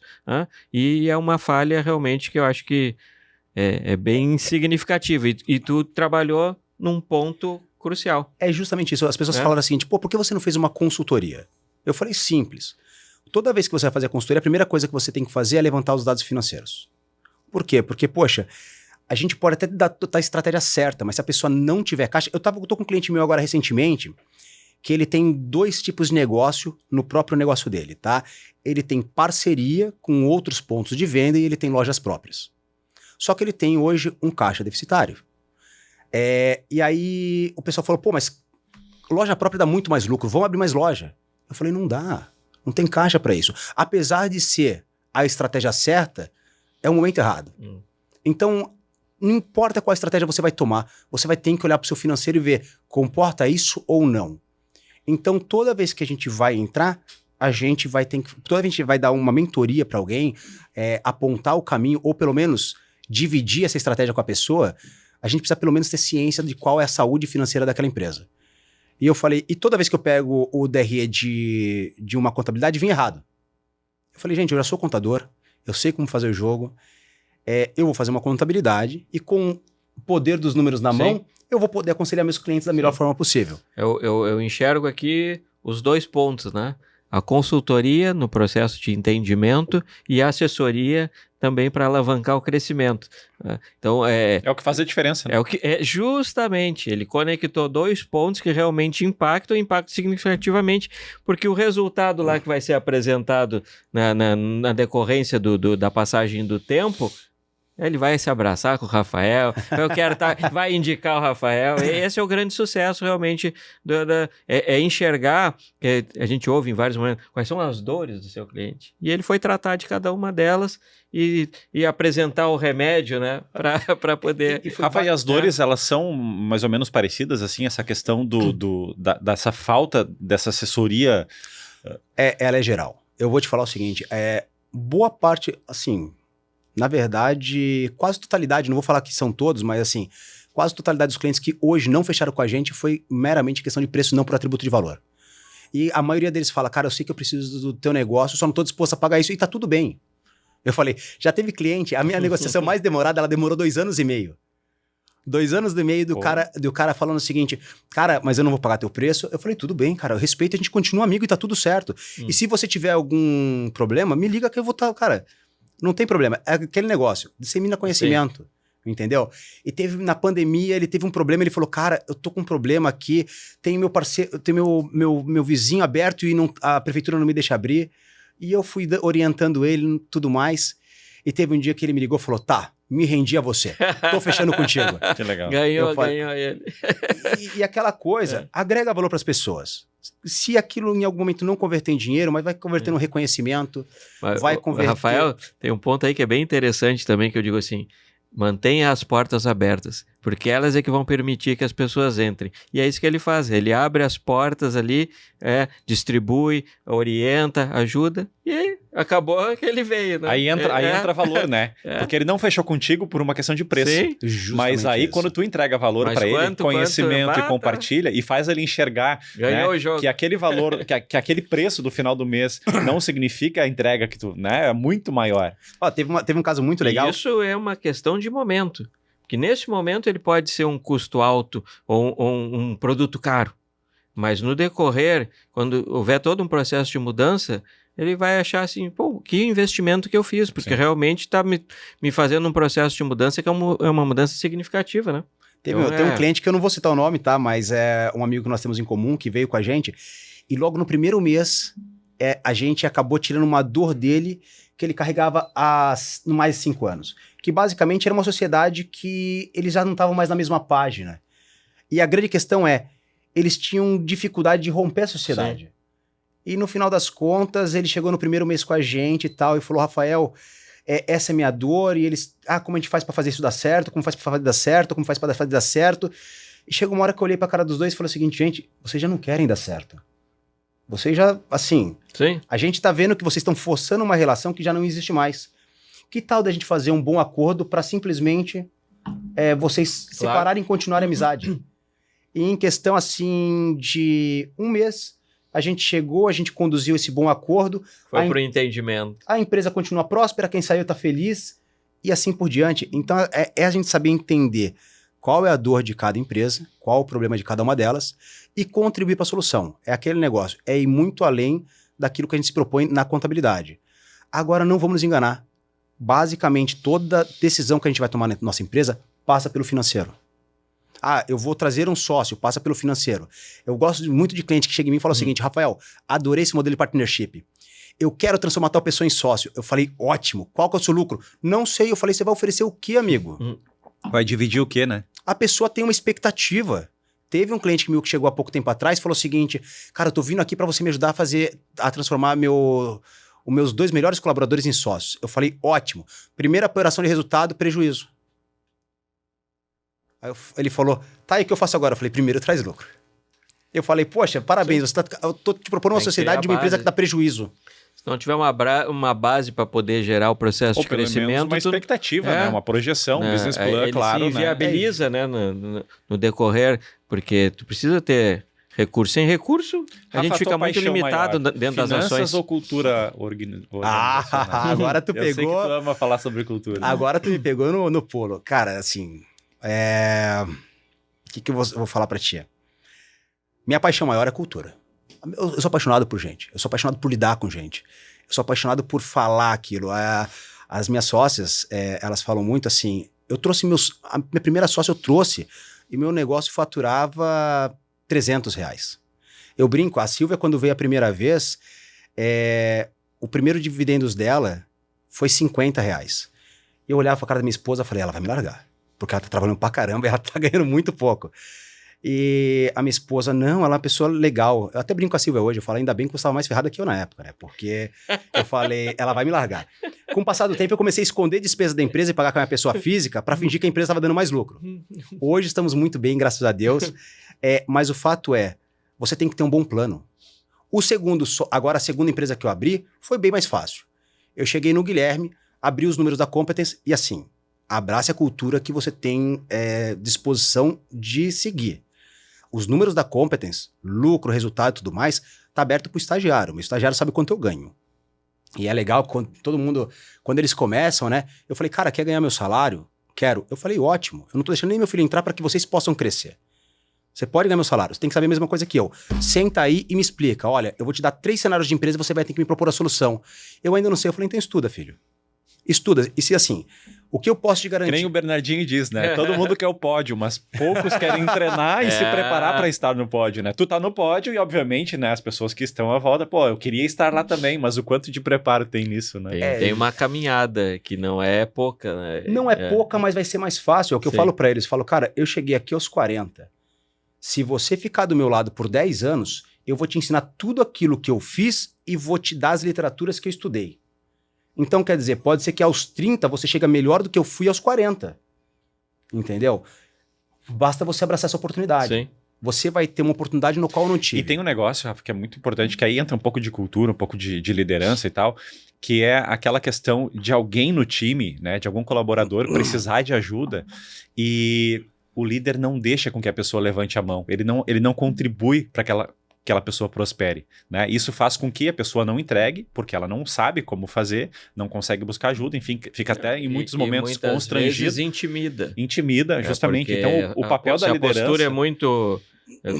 E é uma falha realmente que eu acho que é bem significativa. E tu trabalhou num ponto crucial. É justamente isso. As pessoas falaram assim, por que você não fez uma consultoria? Eu falei, simples. Toda vez que você vai fazer a consultoria, a primeira coisa que você tem que fazer é levantar os dados financeiros. Por quê? Porque, poxa, a gente pode até dar a estratégia certa, mas se a pessoa não tiver caixa... Eu tô com um cliente meu agora recentemente, que ele tem 2 tipos de negócio no próprio negócio dele, tá? Ele tem parceria com outros pontos de venda e ele tem lojas próprias. Só que ele tem hoje um caixa deficitário. E aí o pessoal falou, mas loja própria dá muito mais lucro, vamos abrir mais loja. Eu falei, não dá, não tem caixa para isso. Apesar de ser a estratégia certa, é o momento errado. Então, não importa qual estratégia você vai tomar, você vai ter que olhar para o seu financeiro e ver, comporta isso ou não. Então, toda vez que a gente vai entrar, toda vez que a gente vai dar uma mentoria para alguém, apontar o caminho, ou pelo menos dividir essa estratégia com a pessoa, a gente precisa pelo menos ter ciência de qual é a saúde financeira daquela empresa. E eu falei, e toda vez que eu pego o DRE de uma contabilidade, vem errado. Eu falei, gente, eu já sou contador, eu sei como fazer o jogo, eu vou fazer uma contabilidade e com o poder dos números na mão, eu vou poder aconselhar meus clientes da melhor forma possível. Eu enxergo aqui os 2 pontos, né? A consultoria no processo de entendimento e a assessoria também para alavancar o crescimento. Então, é o que faz a diferença, né? Justamente, ele conectou 2 pontos que realmente impactam significativamente, porque o resultado lá que vai ser apresentado na decorrência da passagem do tempo, ele vai se abraçar com o Rafael, vai indicar o Rafael. Esse é o grande sucesso, realmente, enxergar, que a gente ouve em vários momentos, quais são as dores do seu cliente. E ele foi tratar de cada uma delas e apresentar o remédio, né, para poder... Rafa, e as dores, elas são mais ou menos parecidas, assim, essa questão dessa falta dessa assessoria? Ela é geral. Eu vou te falar o seguinte, boa parte, assim... Na verdade, quase totalidade, não vou falar que são todos, mas assim, quase totalidade dos clientes que hoje não fecharam com a gente foi meramente questão de preço, não por atributo de valor. E a maioria deles fala, cara, eu sei que eu preciso do teu negócio, só não estou disposto a pagar isso, e tá tudo bem. Eu falei, já teve cliente, a minha negociação mais demorada, ela demorou 2 anos e meio. 2 anos e meio do cara falando o seguinte, cara, mas eu não vou pagar teu preço. Eu falei, tudo bem, cara, eu respeito, a gente continua amigo e tá tudo certo. E se você tiver algum problema, me liga que eu vou estar, cara... Não tem problema, é aquele negócio, dissemina conhecimento. entendeu? E na pandemia, ele teve um problema, ele falou, cara, eu tô com um problema aqui, tem meu parceiro, tem meu vizinho aberto e a prefeitura não me deixa abrir. E eu fui orientando ele tudo mais. E teve um dia que ele me ligou e falou, tá, me rendi a você, tô fechando contigo. Que legal. Ganhou ele. E aquela coisa, agrega valor para as pessoas. Se aquilo em algum momento não converter em dinheiro, mas vai converter no reconhecimento, vai converter... Rafael, tem um ponto aí que é bem interessante também, que eu digo assim, mantenha as portas abertas, porque elas é que vão permitir que as pessoas entrem. E é isso que ele faz, ele abre as portas ali, distribui, orienta, ajuda, e acabou que ele veio, né? Aí entra valor, né? Porque ele não fechou contigo por uma questão de preço. Sim, mas aí, isso. quando tu entrega valor para ele, conhecimento e compartilha, e faz ele enxergar, né, o jogo. que aquele valor, que aquele preço do final do mês não significa a entrega que tu, né? É muito maior. Ó, teve um caso muito legal. Isso é uma questão de momento. Porque nesse momento ele pode ser um custo alto ou um produto caro. Mas no decorrer, quando houver todo um processo de mudança, ele vai achar assim, pô, que investimento que eu fiz, porque realmente está me fazendo um processo de mudança que é uma mudança significativa, né? Tem um cliente que eu não vou citar o nome, tá? Mas é um amigo que nós temos em comum, que veio com a gente, e logo no primeiro mês, a gente acabou tirando uma dor dele que ele carregava há mais de 5 anos. Que basicamente era uma sociedade que eles já não estavam mais na mesma página. E a grande questão eles tinham dificuldade de romper a sociedade. Sim. E no final das contas, ele chegou no primeiro mês com a gente e tal, e falou, Rafael, essa é minha dor, e eles, como a gente faz pra fazer isso dar certo, como faz pra fazer dar certo, como faz pra fazer dar certo. E chegou uma hora que eu olhei pra cara dos dois e falei o seguinte, gente, vocês já não querem dar certo. Vocês já, assim, sim, a gente tá vendo que vocês estão forçando uma relação que já não existe mais. Que tal da gente fazer um bom acordo pra simplesmente vocês separarem e continuarem a amizade? E em questão, assim, de 1 mês, a gente conduziu esse bom acordo. Foi pro entendimento. A empresa continua próspera, quem saiu tá feliz, e assim por diante. Então, a gente saber entender qual é a dor de cada empresa, qual o problema de cada uma delas, e contribuir para a solução. É aquele negócio, ir muito além daquilo que a gente se propõe na contabilidade. Agora, não vamos nos enganar. Basicamente, toda decisão que a gente vai tomar na nossa empresa passa pelo financeiro. Eu vou trazer um sócio, passa pelo financeiro. Eu gosto muito de cliente que chega em mim e fala o seguinte, Rafael, adorei esse modelo de partnership. Eu quero transformar tal pessoa em sócio. Eu falei, ótimo, qual que é o seu lucro? Não sei, eu falei, você vai oferecer o quê, amigo? Vai dividir o quê, né? A pessoa tem uma expectativa. Teve um cliente meu que chegou há pouco tempo atrás e falou o seguinte, cara, eu tô vindo aqui para você me ajudar a transformar os meus 2 melhores colaboradores em sócios. Eu falei, ótimo. Primeira operação de resultado, prejuízo. Aí ele falou, tá, e o que eu faço agora? Eu falei, primeiro traz lucro. Eu falei, poxa, parabéns, eu tô te propondo uma sociedade de uma empresa que dá prejuízo. Se não tiver uma base para poder gerar o processo de crescimento... uma expectativa, né? Uma projeção, um business plan, claro. Ele se viabiliza, né? No decorrer, porque tu precisa ter recurso. Sem recurso, a gente fica muito limitado dentro das ações. Finanças ou cultura organizacional? Agora tu pegou... Eu sei que tu ama falar sobre cultura. Agora tu me pegou no pulo. Cara, assim... O que eu vou falar pra ti? Minha paixão maior é cultura. Eu sou apaixonado por gente. Eu sou apaixonado por lidar com gente. Eu sou apaixonado por falar aquilo. As minhas sócias, elas falam muito assim... A minha primeira sócia eu trouxe e meu negócio faturava R$300. Eu brinco, a Silvia, quando veio a primeira vez, o primeiro dividendos dela foi R$50. Eu olhava pra cara da minha esposa e falei, ela vai me largar. Porque ela tá trabalhando pra caramba e ela tá ganhando muito pouco. E a minha esposa, não, ela é uma pessoa legal. Eu até brinco com a Silvia hoje, eu falo, ainda bem que você estava mais ferrada que eu na época, né? Porque eu falei, ela vai me largar. Com o passar do tempo, eu comecei a esconder despesas da empresa e pagar com a minha pessoa física para fingir que a empresa estava dando mais lucro. Hoje estamos muito bem, graças a Deus. Mas o fato você tem que ter um bom plano. Agora a segunda empresa que eu abri, foi bem mais fácil. Eu cheguei no Guilherme, abri os números da Competence e assim, abrace a cultura que você tem disposição de seguir. Os números da Competence, lucro, resultado e tudo mais, tá aberto para o estagiário. O meu estagiário sabe quanto eu ganho. E é legal quando eles começam, né? Eu falei, cara, quer ganhar meu salário? Quero. Eu falei, ótimo. Eu não tô deixando nem meu filho entrar para que vocês possam crescer. Você pode ganhar meu salário, você tem que saber a mesma coisa que eu. Senta aí e me explica. Olha, eu vou te dar 3 cenários de empresa e você vai ter que me propor a solução. Eu ainda não sei. Eu falei, então estuda, filho. Estuda. E se assim, O que eu posso te Que garantir? nem o Bernardinho diz, né? Todo mundo quer o pódio, mas poucos querem treinar e se preparar para estar no pódio, né? Tu tá no pódio e, obviamente, né, as pessoas que estão à volta, pô, eu queria estar lá também, mas o quanto de preparo tem nisso, né? Tem uma caminhada que não é pouca, né? Não é pouca, mas vai ser mais fácil. É o que eu Sim. falo pra eles. Eu falo, cara, eu cheguei aqui aos 40. Se você ficar do meu lado por 10 anos, eu vou te ensinar tudo aquilo que eu fiz e vou te dar as literaturas que eu estudei. Então, quer dizer, pode ser que aos 30 você chega melhor do que eu fui aos 40. Entendeu? Basta você abraçar essa oportunidade. Sim. Você vai ter uma oportunidade no qual eu não tive. E tem um negócio, Rafa, que é muito importante, que aí entra um pouco de cultura, um pouco de liderança e tal, que é aquela questão de alguém no time, né, de algum colaborador precisar de ajuda e o líder não deixa com que a pessoa levante a mão. Ele não contribui para aquela pessoa prospere, né? Isso faz com que a pessoa não entregue, porque ela não sabe como fazer, não consegue buscar ajuda, enfim, fica até em muitos momentos muitas constrangido. vezes intimida. Intimida, justamente. Porque Então, o papel da se liderança... a postura é muito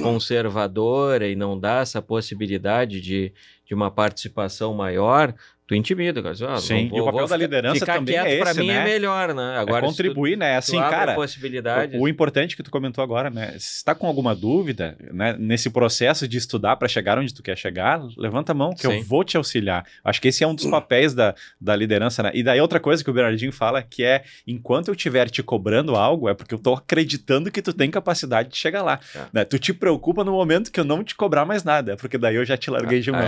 conservadora e não dá essa possibilidade de uma participação maior, tu intimida. Sim, e o papel da liderança ficar também quieto é esse, pra mim né? é melhor, né? Agora, É contribuir, né? Assim, abre cara, a possibilidade. o importante que tu comentou agora, né? Se está com alguma dúvida, né, nesse processo de estudar para chegar onde tu quer chegar, levanta a mão que Sim. eu vou te auxiliar. Acho que esse é um dos papéis da liderança, né? E daí outra coisa que o Bernardinho fala, que é, enquanto eu estiver te cobrando algo, é porque eu tô acreditando que tu tem capacidade de chegar lá. Né? Tu te preocupa no momento que eu não te cobrar mais nada, porque daí eu já te larguei de mão.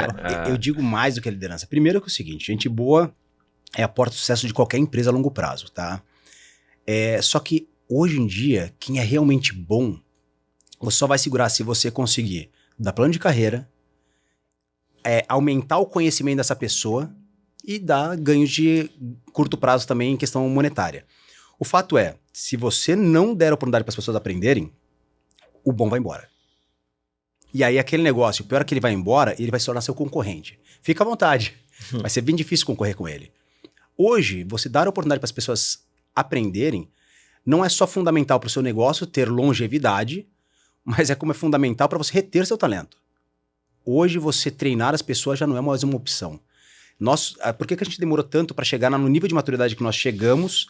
Eu digo mais do que a liderança. Primeiro que é o seguinte, gente boa é a porta de sucesso de qualquer empresa a longo prazo, tá? Só que hoje em dia, quem é realmente bom, você só vai segurar se você conseguir dar plano de carreira, aumentar o conhecimento dessa pessoa e dar ganhos de curto prazo também em questão monetária. O fato é, se você não der oportunidade para as pessoas aprenderem, o bom vai embora. E aí aquele negócio, o pior é que ele vai embora, ele vai se tornar seu concorrente. Fica à vontade. Vai ser bem difícil concorrer com ele. Hoje, você dar a oportunidade para as pessoas aprenderem não é só fundamental para o seu negócio ter longevidade, mas é como é fundamental para você reter seu talento. Hoje, você treinar as pessoas já não é mais uma opção. Por que a gente demorou tanto para chegar no nível de maturidade que nós chegamos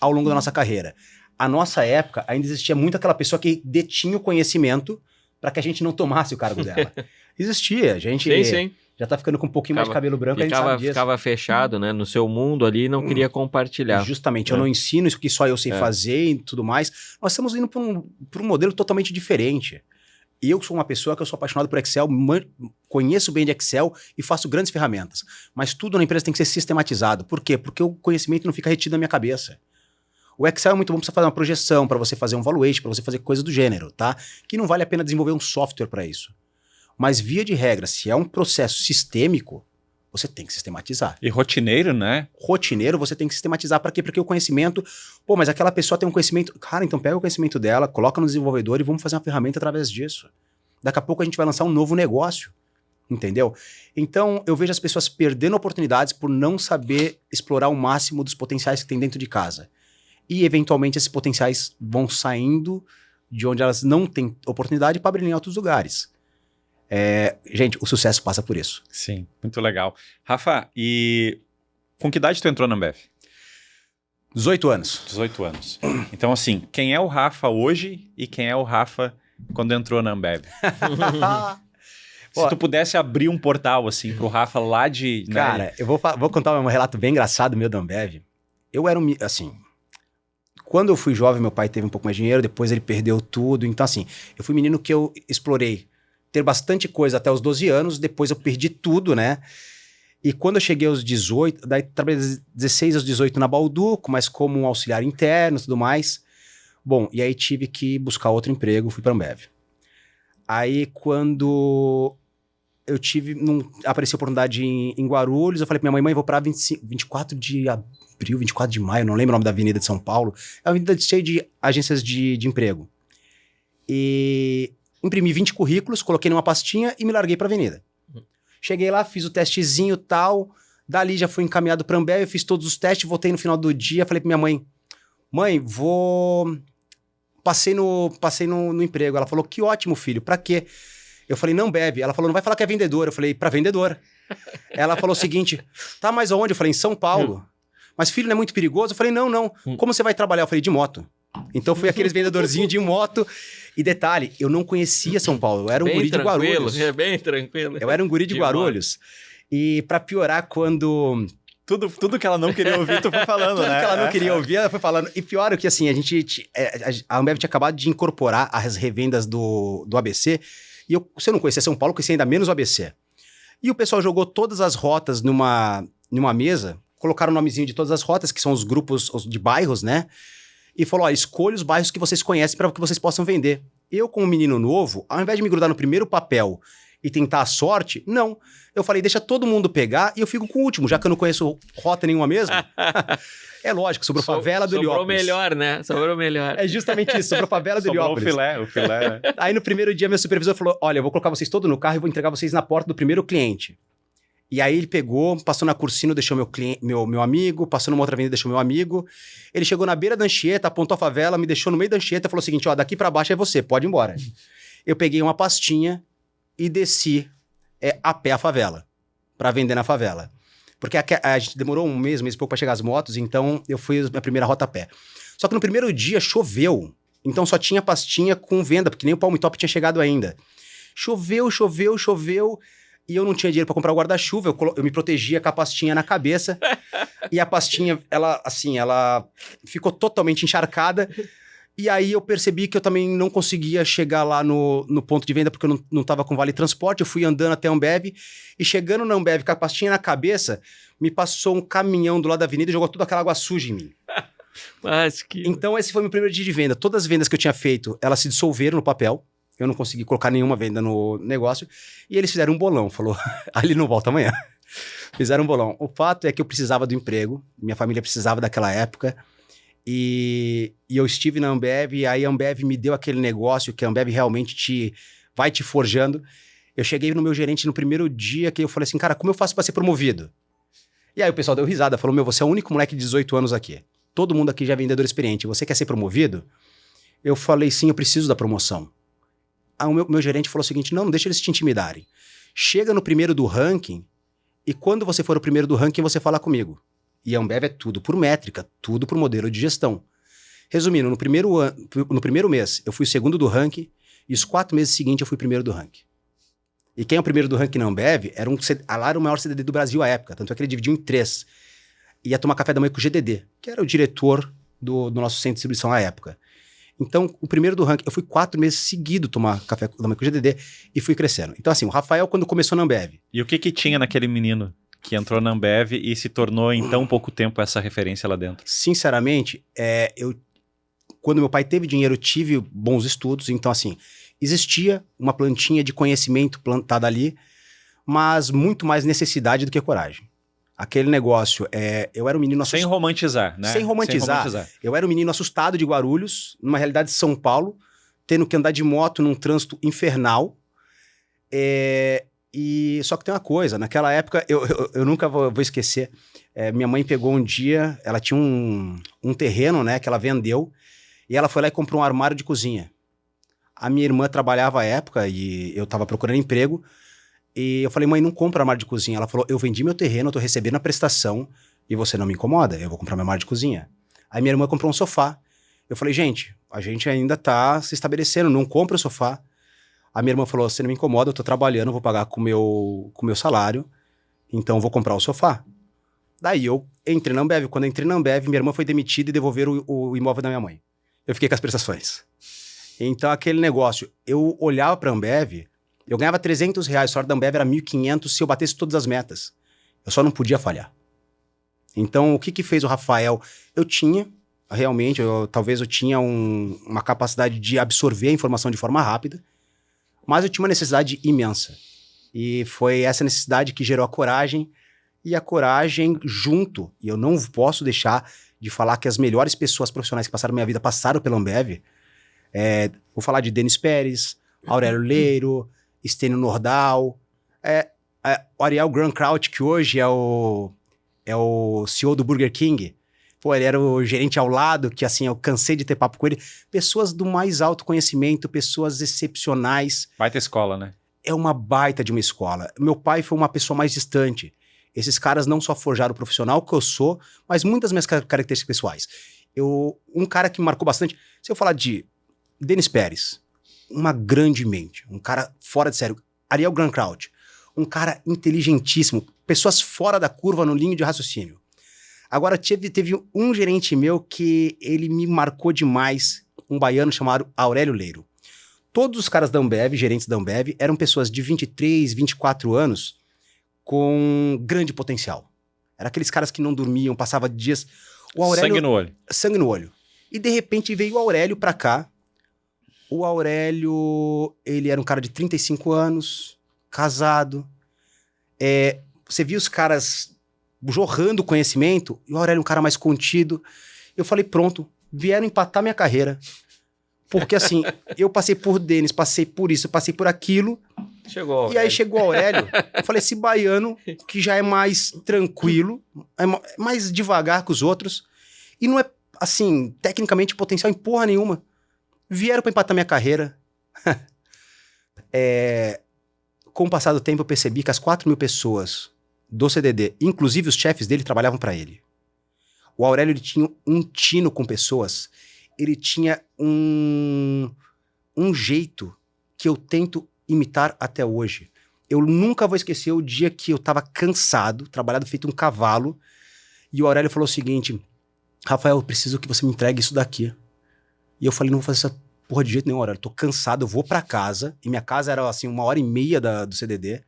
ao longo da nossa carreira? A nossa época ainda existia muito aquela pessoa que detinha o conhecimento para que a gente não tomasse o cargo dela. Existia, a gente... Sim. Já tá ficando com um pouquinho mais de cabelo branco, a gente sabe disso. Ficava fechado, né, no seu mundo ali e não queria compartilhar. Justamente, eu não ensino isso que só eu sei fazer e tudo mais. Nós estamos indo para um modelo totalmente diferente. Eu sou uma pessoa que eu sou apaixonado por Excel, conheço bem de Excel e faço grandes ferramentas. Mas tudo na empresa tem que ser sistematizado. Por quê? Porque o conhecimento não fica retido na minha cabeça. O Excel é muito bom para você fazer uma projeção, para você fazer um valuation, para você fazer coisa do gênero, tá? Que não vale a pena desenvolver um software para isso. Mas, via de regra, se é um processo sistêmico, você tem que sistematizar. E rotineiro, né? Rotineiro, você tem que sistematizar. Para quê? Porque o conhecimento... Pô, mas aquela pessoa tem um conhecimento... Cara, então pega o conhecimento dela, coloca no desenvolvedor e vamos fazer uma ferramenta através disso. Daqui a pouco a gente vai lançar um novo negócio. Entendeu? Então, eu vejo as pessoas perdendo oportunidades por não saber explorar o máximo dos potenciais que tem dentro de casa. E, eventualmente, esses potenciais vão saindo de onde elas não têm oportunidade para brilhar em outros lugares. Gente, o sucesso passa por isso. Sim, muito legal. Rafa, e com que idade tu entrou na Ambev? 18 anos. 18 anos. Então, assim, quem é o Rafa hoje e quem é o Rafa quando entrou na Ambev? Se tu pudesse abrir um portal, assim, pro Rafa lá de... Cara, né? eu vou contar um relato bem engraçado meu da Ambev. Eu era assim... Quando eu fui jovem, meu pai teve um pouco mais de dinheiro, depois ele perdeu tudo. Então, assim, eu fui menino que eu explorei ter bastante coisa até os 12 anos, depois eu perdi tudo, né? E quando eu cheguei aos 18, daí trabalhei dos 16 aos 18 na Balduco, mas como um auxiliar interno e tudo mais. Bom, e aí tive que buscar outro emprego, fui para a Ambev. Aí quando eu apareceu a oportunidade em Guarulhos, eu falei pra minha mãe, vou para 24 de abril, 24 de maio, não lembro o nome da avenida de São Paulo, é uma avenida cheia de agências de emprego. E... imprimi 20 currículos, coloquei numa pastinha e me larguei pra avenida. Cheguei lá, fiz o testezinho e tal, dali já fui encaminhado pra Ambev, eu fiz todos os testes, voltei no final do dia, falei pra minha mãe, passei no emprego. Ela falou, que ótimo, filho, pra quê? Eu falei, não, Ambev. Ela falou, não vai falar que é vendedor. Eu falei, pra vendedor. Ela falou o seguinte, tá, mas aonde? Eu falei, em São Paulo. mas filho, não é muito perigoso? Eu falei, não. Como você vai trabalhar? Eu falei, de moto. Então fui aqueles vendedorzinhos de moto. E detalhe, eu não conhecia São Paulo, eu era um guri de Guarulhos. É bem tranquilo. Eu era um guri de Guarulhos. E pra piorar, quando... Tudo que ela não queria ouvir, tu foi falando, Tudo né? que ela não queria ouvir, ela foi falando. E pior é que, assim, a Ambev tinha acabado de incorporar as revendas do ABC. E se eu não conhecia São Paulo, eu conhecia ainda menos o ABC. E o pessoal jogou todas as rotas numa mesa, colocaram o nomezinho de todas as rotas, que são os grupos de bairros, né? E falou, ó, escolha os bairros que vocês conhecem para que vocês possam vender. Eu, como menino novo, ao invés de me grudar no primeiro papel e tentar a sorte, não. Eu falei, deixa todo mundo pegar e eu fico com o último, já que eu não conheço rota nenhuma mesmo. É lógico, sobrou favela do Heliópolis. Sobrou melhor, né? Sobrou melhor. É justamente isso, sobrou favela do Heliópolis. O filé, né? Aí no primeiro dia, meu supervisor falou, olha, eu vou colocar vocês todos no carro e vou entregar vocês na porta do primeiro cliente. E aí ele pegou, passou na Cursino, deixou meu amigo, passou numa outra avenida, deixou meu amigo. Ele chegou na beira da Anchieta, apontou a favela, me deixou no meio da Anchieta e falou o seguinte, ó, daqui pra baixo é você, pode ir embora. Eu peguei uma pastinha e desci a pé a favela, pra vender na favela. Porque a gente demorou um mês e pouco pra chegar as motos, então eu fui a minha primeira rota a pé. Só que no primeiro dia choveu, então só tinha pastinha com venda, porque nem o Palm Top tinha chegado ainda. Choveu, e eu não tinha dinheiro pra comprar o guarda-chuva, eu me protegia com a pastinha na cabeça, e a pastinha, ela ficou totalmente encharcada, e aí eu percebi que eu também não conseguia chegar lá no ponto de venda, porque eu não tava com vale transporte, eu fui andando até a Ambev, e chegando na Ambev com a pastinha na cabeça, me passou um caminhão do lado da avenida e jogou toda aquela água suja em mim. Então esse foi meu primeiro dia de venda. Todas as vendas que eu tinha feito, elas se dissolveram no papel. Eu não consegui colocar nenhuma venda no negócio. E eles fizeram um bolão. Falou, ali não volta amanhã. Fizeram um bolão. O fato é que eu precisava do emprego. Minha família precisava daquela época. E eu estive na Ambev. E aí a Ambev me deu aquele negócio que a Ambev realmente vai te forjando. Eu cheguei no meu gerente no primeiro dia que eu falei assim, cara, como eu faço para ser promovido? E aí o pessoal deu risada. Falou, você é o único moleque de 18 anos aqui. Todo mundo aqui já é vendedor experiente. Você quer ser promovido? Eu falei, sim, eu preciso da promoção. Aí o meu gerente falou o seguinte, não deixa eles te intimidarem. Chega no primeiro do ranking e quando você for o primeiro do ranking, você fala comigo. E a Ambev é tudo por métrica, tudo por modelo de gestão. Resumindo, no primeiro mês, eu fui o segundo do ranking e os 4 meses seguintes eu fui o primeiro do ranking. E quem é o primeiro do ranking na Ambev era o maior CDD do Brasil à época, tanto é que ele dividiu em 3. Ia tomar café da manhã com o GDD, que era o diretor do nosso centro de distribuição à época. Então, o primeiro do ranking, eu fui 4 meses seguidos tomar café da manhã com o GDD e fui crescendo. Então, assim, o Rafael, quando começou na Ambev... E o que tinha naquele menino que entrou na Ambev e se tornou, em tão pouco tempo, essa referência lá dentro? Sinceramente, quando meu pai teve dinheiro, eu tive bons estudos. Então, assim, existia uma plantinha de conhecimento plantada ali, mas muito mais necessidade do que coragem. Aquele negócio, eu era um menino assustado. Sem romantizar, né? Sem romantizar. Eu era um menino assustado de Guarulhos, numa realidade de São Paulo, tendo que andar de moto num trânsito infernal. Só que tem uma coisa, naquela época, eu nunca vou esquecer, minha mãe pegou um dia, ela tinha um terreno, né, que ela vendeu, e ela foi lá e comprou um armário de cozinha. A minha irmã trabalhava à época e eu tava procurando emprego, e eu falei, mãe, não compra armário de cozinha. Ela falou, eu vendi meu terreno, eu tô recebendo a prestação e você não me incomoda, eu vou comprar meu armário de cozinha. Aí minha irmã comprou um sofá. Eu falei, gente, a gente ainda tá se estabelecendo, não compra o sofá. A minha irmã falou, você não me incomoda, eu tô trabalhando, eu vou pagar com o meu salário, então eu vou comprar o sofá. Daí eu entrei na Ambev. Quando eu entrei na Ambev, minha irmã foi demitida e devolveram o imóvel da minha mãe. Eu fiquei com as prestações. Então aquele negócio, eu olhava pra Ambev, eu ganhava R$300, o salário da Ambev era R$1.500 se eu batesse todas as metas. Eu só não podia falhar. Então, o que fez o Rafael? Eu tinha, realmente, talvez eu tinha uma capacidade de absorver a informação de forma rápida, mas eu tinha uma necessidade imensa. E foi essa necessidade que gerou a coragem, e a coragem junto, e eu não posso deixar de falar que as melhores pessoas profissionais que passaram na minha vida passaram pela Ambev. Vou falar de Denis Pérez, Aurélio Leiro, Stênio Nordal, o Ariel Grunkraut, que hoje é o CEO do Burger King. Pô, ele era o gerente ao lado, que assim, eu cansei de ter papo com ele. Pessoas do mais alto conhecimento, pessoas excepcionais. Baita escola, né? É uma baita de uma escola. Meu pai foi uma pessoa mais distante. Esses caras não só forjaram o profissional que eu sou, mas muitas minhas características pessoais. Um cara que me marcou bastante, se eu falar de Denis Pérez, uma grande mente, um cara fora de sério. Ariel Grandkraut, um cara inteligentíssimo, pessoas fora da curva no linho de raciocínio. Agora, teve um gerente meu que ele me marcou demais, um baiano chamado Aurélio Leiro. Todos os caras da Ambev, gerentes da Ambev, eram pessoas de 23, 24 anos com grande potencial. Eram aqueles caras que não dormiam, passavam dias... O Aurélio, sangue no olho. Sangue no olho. E de repente veio o Aurélio pra cá. O Aurélio, ele era um cara de 35 anos, casado. Você viu os caras jorrando conhecimento, e o Aurélio é um cara mais contido. Eu falei, pronto, vieram empatar minha carreira. Porque assim, eu passei por Denis, passei por isso, passei por aquilo. Chegou. E aí chegou o Aurélio, eu falei, esse baiano que já é mais tranquilo, é mais devagar que os outros, e não é, assim, tecnicamente potencial em porra nenhuma. Vieram pra empatar minha carreira. Com o passar do tempo, eu percebi que as 4.000 pessoas do CDD, inclusive os chefes dele, trabalhavam para ele. O Aurélio, ele tinha um tino com pessoas, ele tinha um jeito que eu tento imitar até hoje. Eu nunca vou esquecer o dia que eu tava cansado, trabalhado feito um cavalo, e o Aurélio falou o seguinte, Rafael, eu preciso que você me entregue isso daqui. E eu falei, não vou fazer essa porra de jeito nenhum, Aurélio, eu tô cansado, eu vou pra casa, e minha casa era assim, 1h30 do CDD,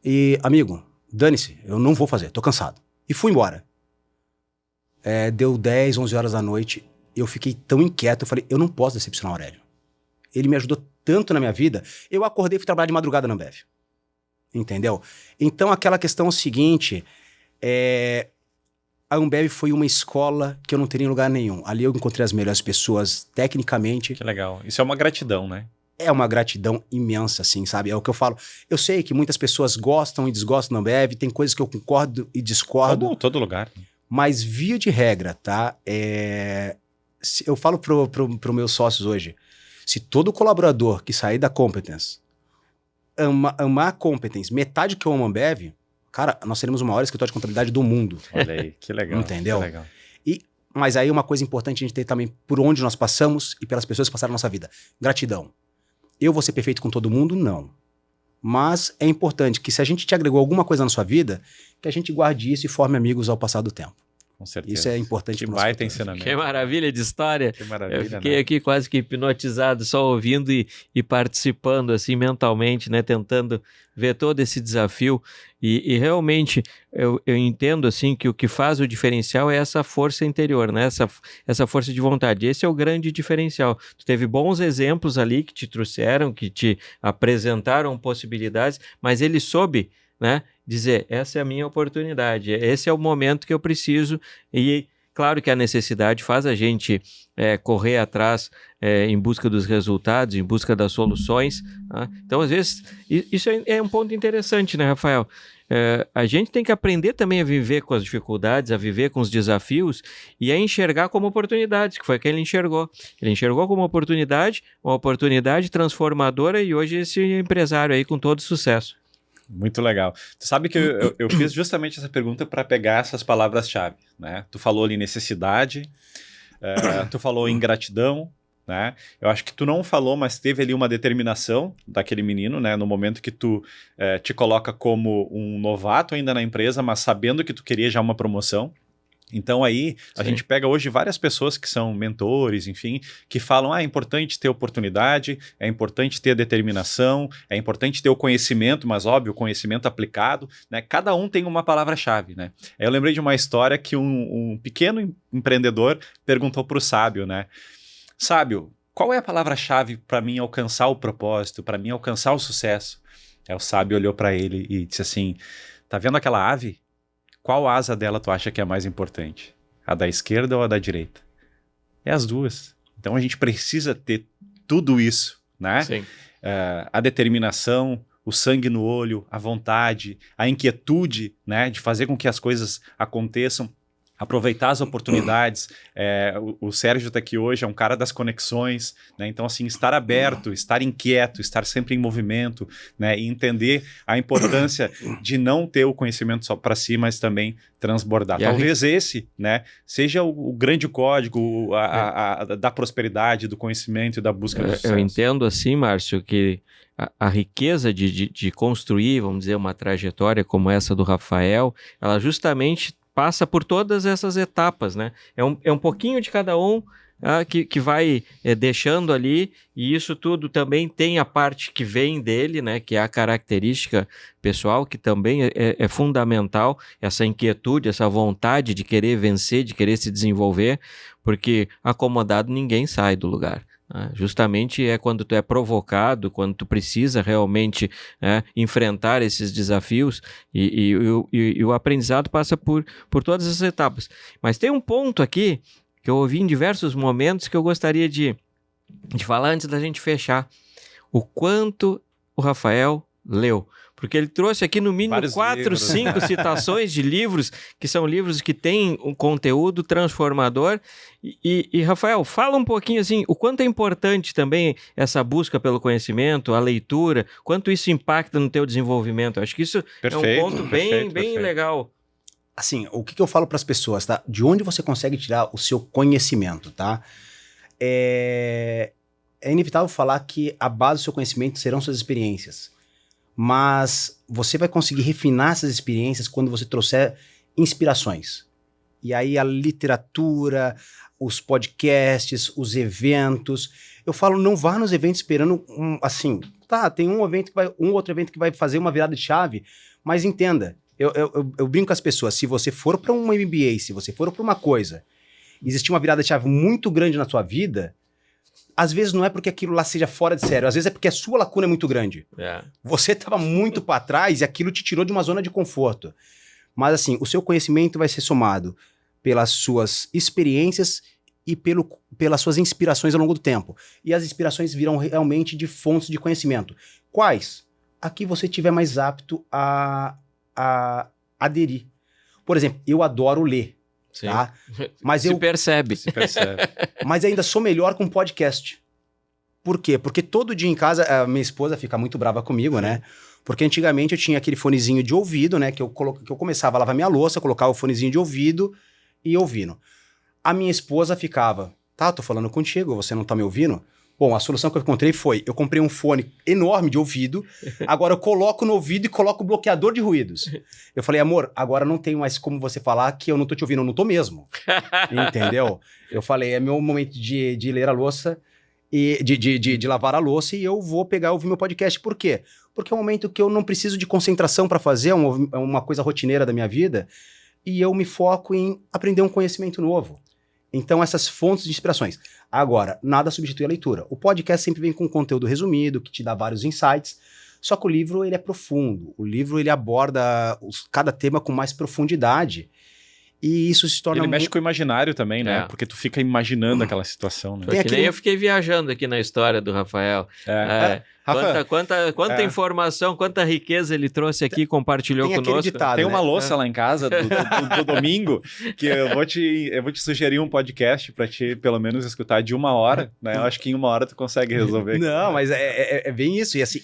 e amigo, dane-se, eu não vou fazer, tô cansado. E fui embora. Deu 10, 11 horas da noite, eu fiquei tão inquieto, eu falei, eu não posso decepcionar o Aurélio. Ele me ajudou tanto na minha vida, eu acordei e fui trabalhar de madrugada na Ambev. Entendeu? Então aquela questão é o seguinte, a Ambev foi uma escola que eu não teria em lugar nenhum. Ali eu encontrei as melhores pessoas, tecnicamente. Que legal. Isso é uma gratidão, né? É uma gratidão imensa, assim, sabe? É o que eu falo. Eu sei que muitas pessoas gostam e desgostam da Ambev, tem coisas que eu concordo e discordo. Como todo lugar. Mas via de regra, tá? Eu falo pro meus sócios hoje, se todo colaborador que sair da Competence amar a Competence, metade que eu amo a Ambev, cara, nós seremos o maior escritório de contabilidade do mundo. Olha aí, que legal. Entendeu? Que legal. Mas aí uma coisa importante a gente ter também por onde nós passamos e pelas pessoas que passaram na nossa vida. Gratidão. Eu vou ser perfeito com todo mundo? Não. Mas é importante que se a gente te agregou alguma coisa na sua vida, que a gente guarde isso e forme amigos ao passar do tempo. Com certeza. Isso é importante. Que baita ensinamento. Que maravilha de história. Que maravilha, Eu fiquei aqui quase que hipnotizado, só ouvindo e participando assim mentalmente, né? Tentando ver todo esse desafio. E realmente eu entendo assim que o que faz o diferencial é essa força interior, né? Essa força de vontade. Esse é o grande diferencial. Tu teve bons exemplos ali que te trouxeram, que te apresentaram possibilidades, mas ele soube, né, dizer, essa é a minha oportunidade, esse é o momento que eu preciso, e claro que a necessidade faz a gente correr atrás em busca dos resultados, em busca das soluções, tá? Então às vezes, isso é um ponto interessante, né, Rafael? A gente tem que aprender também a viver com as dificuldades, a viver com os desafios e a enxergar como oportunidades, que foi o que ele enxergou. Ele enxergou como uma oportunidade transformadora, e hoje esse empresário aí com todo sucesso. Muito legal. Tu sabe que eu fiz justamente essa pergunta para pegar essas palavras-chave, né? Tu falou ali necessidade, tu falou ingratidão, né? Eu acho que tu não falou, mas teve ali uma determinação daquele menino, né? No momento que tu te coloca como um novato ainda na empresa, mas sabendo que tu queria já uma promoção. Então aí a gente pega hoje várias pessoas que são mentores, enfim, que falam, é importante ter oportunidade, é importante ter determinação, é importante ter o conhecimento, mas óbvio, o conhecimento aplicado, né? Cada um tem uma palavra-chave, né? Eu lembrei de uma história que um pequeno empreendedor perguntou para o sábio, né? Sábio, qual é a palavra-chave para mim alcançar o propósito, para mim alcançar o sucesso? Aí o sábio olhou para ele e disse assim, tá vendo aquela ave? Qual asa dela tu acha que é mais importante? A da esquerda ou a da direita? É as duas. Então a gente precisa ter tudo isso, né? Sim. A determinação, o sangue no olho, a vontade, a inquietude, né? De fazer com que as coisas aconteçam. aproveitar as oportunidades. O Sérgio está aqui hoje, é um cara das conexões, né? Então, assim, estar aberto, estar inquieto, estar sempre em movimento, né? E entender a importância de não ter o conhecimento só para si, mas também transbordar. Talvez esse, né, seja o grande código da prosperidade, do conhecimento e da busca do sucesso. Eu entendo assim, Márcio, que a riqueza de construir, vamos dizer, uma trajetória como essa do Rafael, ela justamente passa por todas essas etapas, né? É um pouquinho de cada um que vai deixando ali, e isso tudo também tem a parte que vem dele, né? Que é a característica pessoal, que também é fundamental, essa inquietude, essa vontade de querer vencer, de querer se desenvolver, porque acomodado ninguém sai do lugar. Justamente é quando tu é provocado, quando tu precisa realmente enfrentar esses desafios, e o aprendizado passa por todas essas etapas. Mas tem um ponto aqui que eu ouvi em diversos momentos que eu gostaria de falar antes da gente fechar. O quanto o Rafael leu. Porque ele trouxe aqui no mínimo Vários 4, livros. 5 citações de livros, que são livros que têm um conteúdo transformador. E, Rafael, fala um pouquinho assim, o quanto é importante também essa busca pelo conhecimento, a leitura, quanto isso impacta no teu desenvolvimento. Acho que isso é um ponto bem legal. Assim, o que eu falo para as pessoas, tá? De onde você consegue tirar o seu conhecimento, tá? É inevitável falar que a base do seu conhecimento serão suas experiências. Mas você vai conseguir refinar essas experiências quando você trouxer inspirações. E aí a literatura, os podcasts, os eventos. Eu falo, não vá nos eventos esperando assim, tem um outro evento que vai fazer uma virada de chave, mas entenda, eu brinco com as pessoas, se você for para um MBA, se você for para uma coisa, existe uma virada de chave muito grande na sua vida, às vezes não é porque aquilo lá seja fora de sério, às vezes é porque a sua lacuna é muito grande. Você estava muito para trás e aquilo te tirou de uma zona de conforto. Mas assim, o seu conhecimento vai ser somado pelas suas experiências e pelas suas inspirações ao longo do tempo. E as inspirações virão realmente de fontes de conhecimento. Quais? A que você tiver mais apto a aderir. Por exemplo, eu adoro ler. Sim. Tá? Mas Se percebe. Mas ainda sou melhor com podcast. Por quê? Porque todo dia em casa, a minha esposa fica muito brava comigo, né? Porque antigamente eu tinha aquele fonezinho de ouvido, né? Que eu começava a lavar minha louça, colocava o fonezinho de ouvido e ouvindo. A minha esposa ficava, tô falando contigo, você não tá me ouvindo? Bom, a solução que eu encontrei foi, eu comprei um fone enorme de ouvido, agora eu coloco no ouvido e coloco o bloqueador de ruídos. Eu falei, amor, agora não tem mais como você falar que eu não tô te ouvindo, eu não tô mesmo. Entendeu? Eu falei, é meu momento de ler a louça, e de lavar a louça, e eu vou pegar e ouvir meu podcast. Por quê? Porque é um momento que eu não preciso de concentração para fazer, é uma coisa rotineira da minha vida, e eu me foco em aprender um conhecimento novo. Então, essas fontes de inspirações. Agora, nada substitui a leitura. O podcast sempre vem com conteúdo resumido, que te dá vários insights, só que o livro ele é profundo. O livro ele aborda cada tema com mais profundidade. E isso se torna... Ele mexe com o imaginário também, né? Porque tu fica imaginando aquela situação, né? Foi que nem eu fiquei viajando aqui na história do Rafael. Rafa, quanta informação, quanta riqueza ele trouxe aqui e compartilhou conosco. Ditado, tem uma louça lá em casa do domingo que eu vou te sugerir um podcast para te pelo menos escutar de 1 hora, né? Eu acho que em 1 hora tu consegue resolver. Não, mas é bem isso. E assim,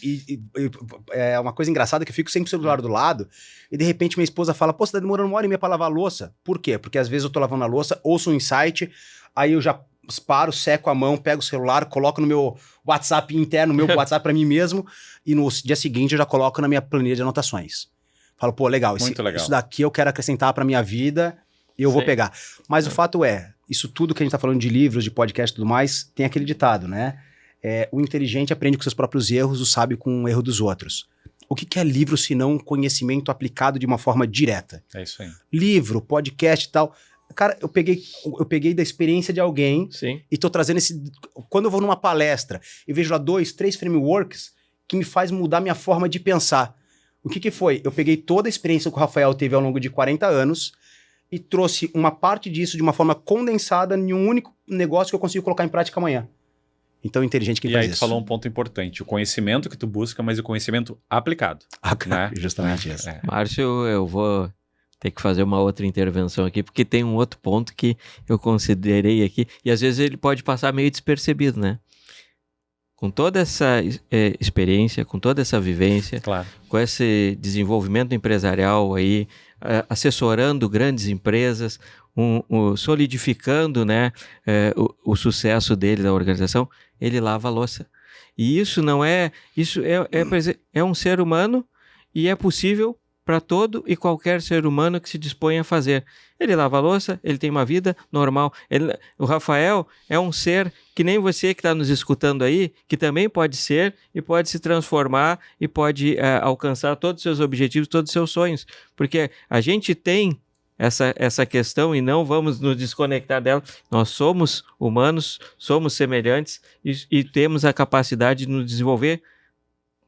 é uma coisa engraçada que eu fico sempre com o celular do lado e de repente minha esposa fala, pô, você tá demorando 1h30 para lavar a louça. Por quê? Porque às vezes eu tô lavando a louça, ouço um insight, aí eu já paro, seco a mão, pego o celular, coloco no meu WhatsApp interno, no meu WhatsApp para mim mesmo, e no dia seguinte eu já coloco na minha planilha de anotações. Falo, pô, legal, isso daqui eu quero acrescentar para minha vida e eu vou pegar. Mas o fato é, isso tudo que a gente tá falando de livros, de podcast e tudo mais, tem aquele ditado, né? O inteligente aprende com seus próprios erros, o sábio com o erro dos outros. O que é livro se não conhecimento aplicado de uma forma direta? É isso aí. Livro, podcast e tal... Cara, eu peguei da experiência de alguém. Sim. E tô trazendo quando eu vou numa palestra e vejo lá 2, 3 frameworks que me faz mudar minha forma de pensar. O que foi? Eu peguei toda a experiência que o Rafael teve ao longo de 40 anos e trouxe uma parte disso de uma forma condensada em um único negócio que eu consigo colocar em prática amanhã. Então, inteligente quem faz isso. E aí tu falou um ponto importante, o conhecimento que tu busca, mas o conhecimento aplicado. Né? Justamente isso. Márcio, eu vou ter que fazer uma outra intervenção aqui, porque tem um outro ponto que eu considerei aqui, e às vezes ele pode passar meio despercebido, né? Com toda essa experiência, com toda essa vivência, Claro. com esse desenvolvimento empresarial aí, assessorando grandes empresas, solidificando, né, o sucesso dele, da organização, ele lava a louça. E isso não é... Isso é um ser humano e é possível para todo e qualquer ser humano que se dispõe a fazer. Ele lava a louça, ele tem uma vida normal. O Rafael é um ser que nem você que está nos escutando aí, que também pode ser e pode se transformar e pode alcançar todos os seus objetivos, todos os seus sonhos. Porque a gente tem essa questão e não vamos nos desconectar dela. Nós somos humanos, somos semelhantes e temos a capacidade de nos desenvolver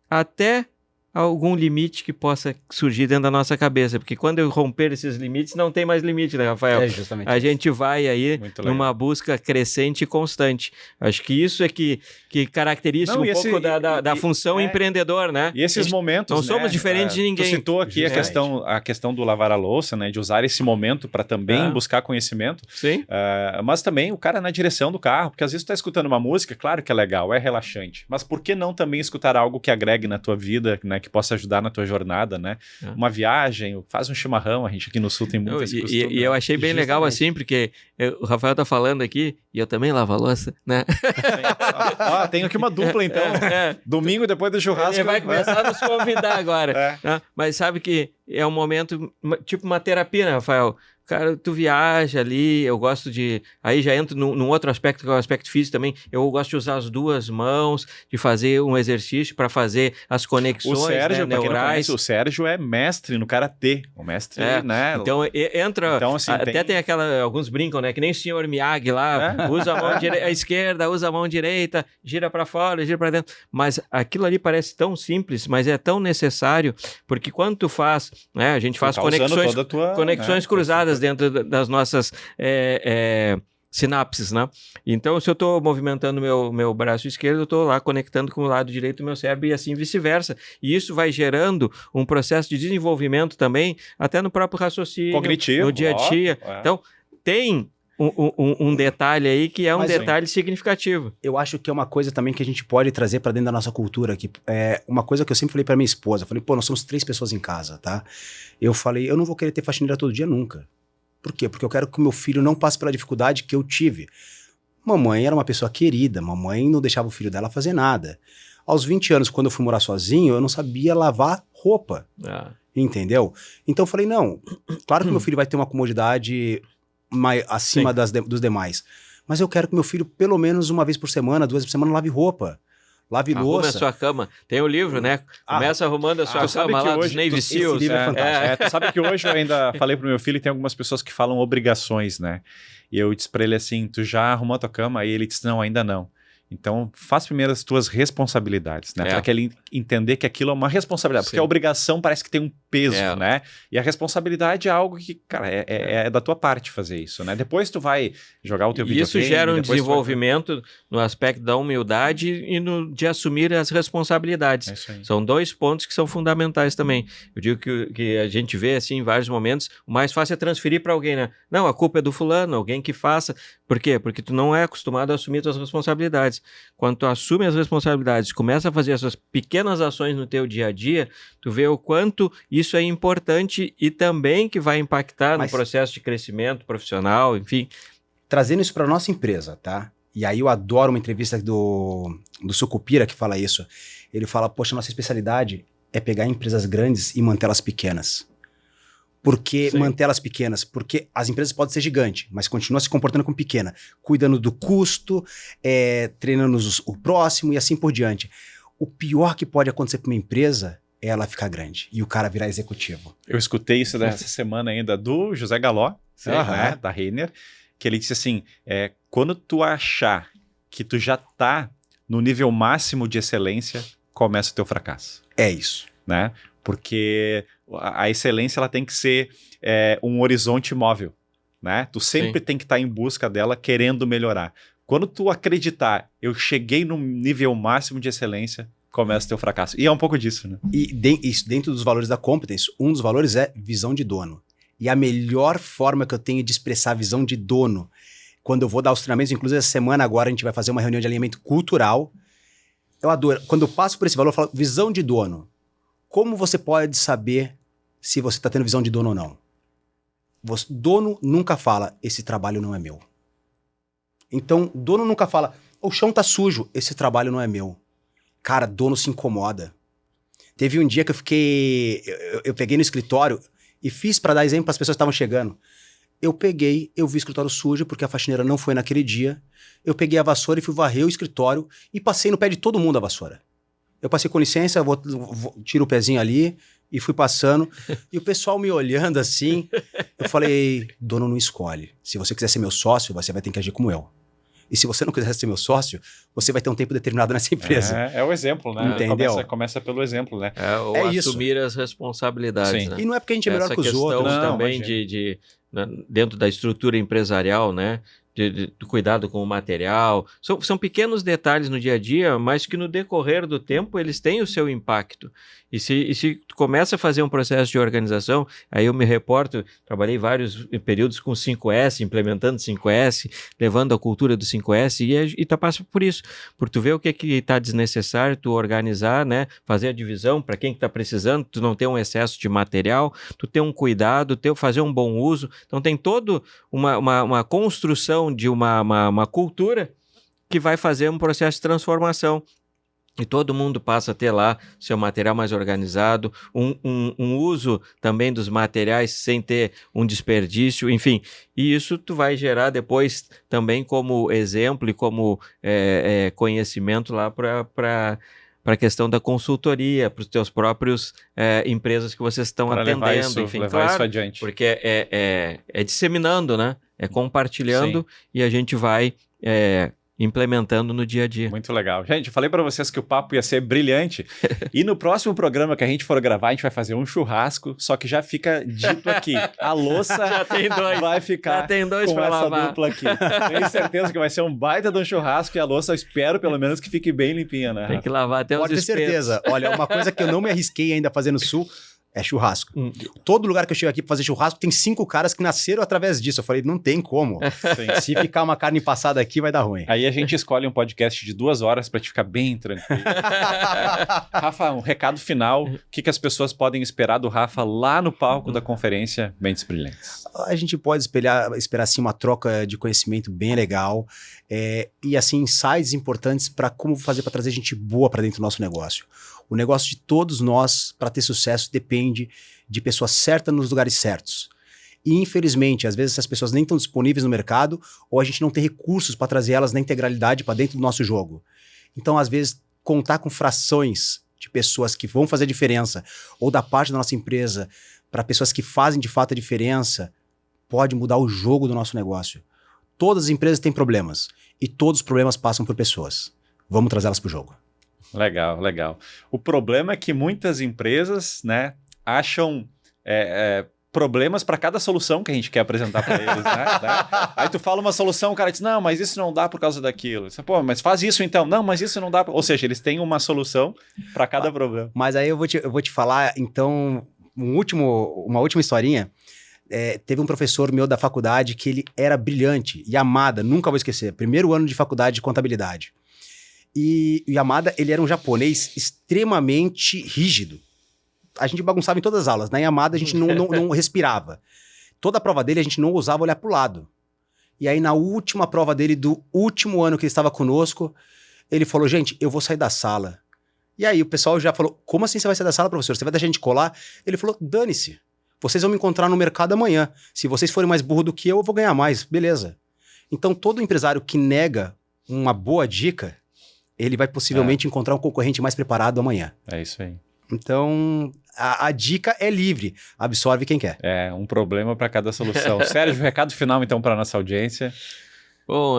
até algum limite que possa surgir dentro da nossa cabeça, porque quando eu romper esses limites, não tem mais limite, né, Rafael? É justamente a isso. gente vai aí Muito legal. numa busca crescente e constante. Acho que isso é que caracteriza Não, um e pouco esse- da função empreendedor, né? E esses momentos, não né, somos diferentes de ninguém. Tu citou aqui Justamente. a questão do lavar a louça, né, de usar esse momento para também buscar conhecimento, Sim. mas também o cara na direção do carro, porque às vezes tu tá escutando uma música, claro que é legal, é relaxante, mas por que não também escutar algo que agregue na tua vida, né, que possa ajudar na tua jornada, né? Uma viagem, faz um chimarrão, a gente aqui no Sul tem muito esse costume. E eu achei bem legal assim, porque o Rafael tá falando aqui e eu também lavo a louça, né? Tenho aqui uma dupla então. Domingo depois do churrasco. Ele vai começar a nos convidar agora. Né? Mas sabe que é um momento, tipo uma terapia, né, Rafael? Cara, tu viaja ali, eu gosto de... Aí já entro num outro aspecto, que é o aspecto físico também. Eu gosto de usar as duas mãos, de fazer um exercício para fazer as conexões, o Sérgio, né, pra quem não neurais. conhece, o Sérgio é mestre no karatê. O mestre, né? Então entra... Então, assim, até tem alguns brincam, né? Que nem o senhor Miyagi lá, usa a mão a esquerda, usa a mão direita, gira para fora, gira para dentro. Mas aquilo ali parece tão simples, mas é tão necessário, porque quando tu faz, né? A gente faz conexões cruzadas dentro das nossas sinapses, né? Então, se eu estou movimentando meu braço esquerdo, eu estou lá conectando com o lado direito do meu cérebro e assim vice-versa. E isso vai gerando um processo de desenvolvimento também, até no próprio raciocínio, cognitivo, no dia a dia. Então, tem um detalhe aí que é um detalhe significativo. Eu acho que é uma coisa também que a gente pode trazer para dentro da nossa cultura aqui. É uma coisa que eu sempre falei para minha esposa. Eu falei, nós somos 3 pessoas em casa, tá? Eu falei, eu não vou querer ter faxineira todo dia nunca. Por quê? Porque eu quero que o meu filho não passe pela dificuldade que eu tive. Mamãe era uma pessoa querida, mamãe não deixava o filho dela fazer nada. Aos 20 anos, quando eu fui morar sozinho, eu não sabia lavar roupa. Entendeu? Então eu falei, não, claro que meu filho vai ter uma comodidade acima dos demais. Mas eu quero que meu filho, pelo menos uma vez por semana, 2 vezes por semana, lave roupa. Lave louça. Arrume a sua cama. Tem o livro, né? Começa arrumando a sua cama lá dos Navy Seals. Esse livro é fantástico. Tu sabe que hoje eu ainda falei pro meu filho e tem algumas pessoas que falam obrigações, né? E eu disse pra ele assim, tu já arrumou a tua cama? Aí ele disse, não, ainda não. Então, faz primeiro as tuas responsabilidades, né? Para que ele entender que aquilo é uma responsabilidade. Porque a obrigação parece que tem um peso, né? E a responsabilidade é algo que, cara, é da tua parte fazer isso, né? Depois tu vai jogar o teu videogame. Isso gera um desenvolvimento no aspecto da humildade e de assumir as responsabilidades. São 2 pontos que são fundamentais também. Eu digo que a gente vê, assim, em vários momentos, o mais fácil é transferir para alguém, né? Não, a culpa é do fulano, alguém que faça. Por quê? Porque tu não é acostumado a assumir as tuas responsabilidades. Quando tu assume as responsabilidades, começa a fazer essas pequenas ações no teu dia a dia, tu vê o quanto isso é importante e também que vai impactar no processo de crescimento profissional, enfim. Trazendo isso para nossa empresa, tá? E aí eu adoro uma entrevista do Sucupira que fala isso. Ele fala, poxa, nossa especialidade é pegar empresas grandes e mantê-las pequenas. Por que mantê-las pequenas? Porque as empresas podem ser gigantes, mas continuam se comportando como pequena, cuidando do custo, treinando o próximo e assim por diante. O pior que pode acontecer para uma empresa é ela ficar grande e o cara virar executivo. Eu escutei isso dessa semana ainda do José Galó, né, da Renner, que ele disse assim, quando tu achar que tu já tá no nível máximo de excelência, começa o teu fracasso. É isso. Né? Porque a excelência ela tem que ser um horizonte móvel, né? Tu sempre tem que estar em busca dela, querendo melhorar. Quando tu acreditar, eu cheguei no nível máximo de excelência, começa o teu fracasso. E é um pouco disso, né? E isso dentro dos valores da Competence, um dos valores é visão de dono. E a melhor forma que eu tenho de expressar a visão de dono, quando eu vou dar os treinamentos, inclusive essa semana agora a gente vai fazer uma reunião de alinhamento cultural. Eu adoro. Quando eu passo por esse valor, eu falo, visão de dono. Como você pode saber se você está tendo visão de dono ou não? Dono nunca fala, esse trabalho não é meu. Então, dono nunca fala, o chão tá sujo, esse trabalho não é meu. Cara, dono se incomoda. Teve um dia que eu peguei no escritório e fiz para dar exemplo para as pessoas que estavam chegando. Eu vi o escritório sujo porque a faxineira não foi naquele dia. Eu peguei a vassoura e fui varrer o escritório e passei no pé de todo mundo a vassoura. Eu passei com licença, tiro o pezinho ali e fui passando. E o pessoal me olhando assim, eu falei, dono não escolhe. Se você quiser ser meu sócio, você vai ter que agir como eu. E se você não quiser ser meu sócio, você vai ter um tempo determinado nessa empresa. É o exemplo, né? Entendeu? Começa pelo exemplo, né? Ou isso. Assumir as responsabilidades. Sim. Né? E não é porque a gente é melhor que os outros. Essa questão Não, também dentro da estrutura empresarial, né? Do cuidado com o material. São pequenos detalhes no dia a dia, mas que no decorrer do tempo eles têm o seu impacto. E se tu começa a fazer um processo de organização, aí eu me reporto, trabalhei vários períodos com 5S, implementando 5S, levando a cultura do 5S, e tu passa por isso. Por tu ver o que está desnecessário, tu organizar, né? Fazer a divisão para quem está precisando, tu não ter um excesso de material, tu ter um cuidado, fazer um bom uso. Então tem toda uma construção de uma cultura que vai fazer um processo de transformação. E todo mundo passa a ter lá seu material mais organizado, um uso também dos materiais sem ter um desperdício, enfim. E isso tu vai gerar depois também como exemplo e como conhecimento lá para a questão da consultoria, para os teus próprios empresas que vocês estão atendendo. Levar isso adiante. Porque é disseminando, né? É compartilhando. Sim. E a gente vai implementando no dia a dia. Muito legal. Gente, eu falei para vocês que o papo ia ser brilhante. E no próximo programa que a gente for gravar, a gente vai fazer um churrasco, só que já fica dito aqui, a louça já tem dois. Vai ficar já tem dois com essa lavar. dupla aqui. Tenho certeza que vai ser um baita de um churrasco e a louça eu espero pelo menos que fique bem limpinha, né? Tem que lavar até Pode os espetos. ter certeza. Olha, uma coisa que eu não me arrisquei ainda a fazer no Sul é churrasco. Todo lugar que eu chego aqui pra fazer churrasco tem 5 caras que nasceram através disso. Eu falei, não tem como. Sim. Se ficar uma carne passada aqui, vai dar ruim. Aí a gente escolhe um podcast de 2 horas pra te ficar bem tranquilo. Rafa, um recado final. O que as pessoas podem esperar do Rafa lá no palco da conferência Mentes Brilhantes? A gente pode esperar assim, uma troca de conhecimento bem legal e assim, insights importantes para como fazer para trazer gente boa para dentro do nosso negócio. O negócio de todos nós, para ter sucesso, depende de pessoas certas nos lugares certos. E, infelizmente, às vezes essas pessoas nem estão disponíveis no mercado ou a gente não tem recursos para trazer elas na integralidade para dentro do nosso jogo. Então, às vezes, contar com frações de pessoas que vão fazer a diferença ou da parte da nossa empresa para pessoas que fazem de fato a diferença pode mudar o jogo do nosso negócio. Todas as empresas têm problemas e todos os problemas passam por pessoas. Vamos trazê-las para o jogo. Legal, legal. O problema é que muitas empresas, né, acham problemas para cada solução que a gente quer apresentar para eles, né? Aí tu fala uma solução, o cara diz, não, mas isso não dá por causa daquilo. Você, pô, mas faz isso então. Não, mas isso não dá. Ou seja, eles têm uma solução para cada problema. Mas aí eu vou te falar, então, uma última historinha. Teve um professor meu da faculdade que ele era brilhante. Yamada, nunca vou esquecer. Primeiro ano de faculdade de contabilidade. E o Yamada, ele era um japonês extremamente rígido. A gente bagunçava em todas as aulas. Na Yamada, a gente não respirava. Toda a prova dele, a gente não ousava olhar pro lado. E aí, na última prova dele, do último ano que ele estava conosco, ele falou, gente, eu vou sair da sala. E aí, o pessoal já falou, como assim você vai sair da sala, professor? Você vai deixar a gente colar? Ele falou, dane-se. Vocês vão me encontrar no mercado amanhã. Se vocês forem mais burro do que eu vou ganhar mais. Beleza. Então, todo empresário que nega uma boa dica, ele vai possivelmente encontrar um concorrente mais preparado amanhã. É isso aí. Então, a dica é livre. Absorve quem quer. É, um problema para cada solução. Sérgio, recado final, então, para a nossa audiência. Bom,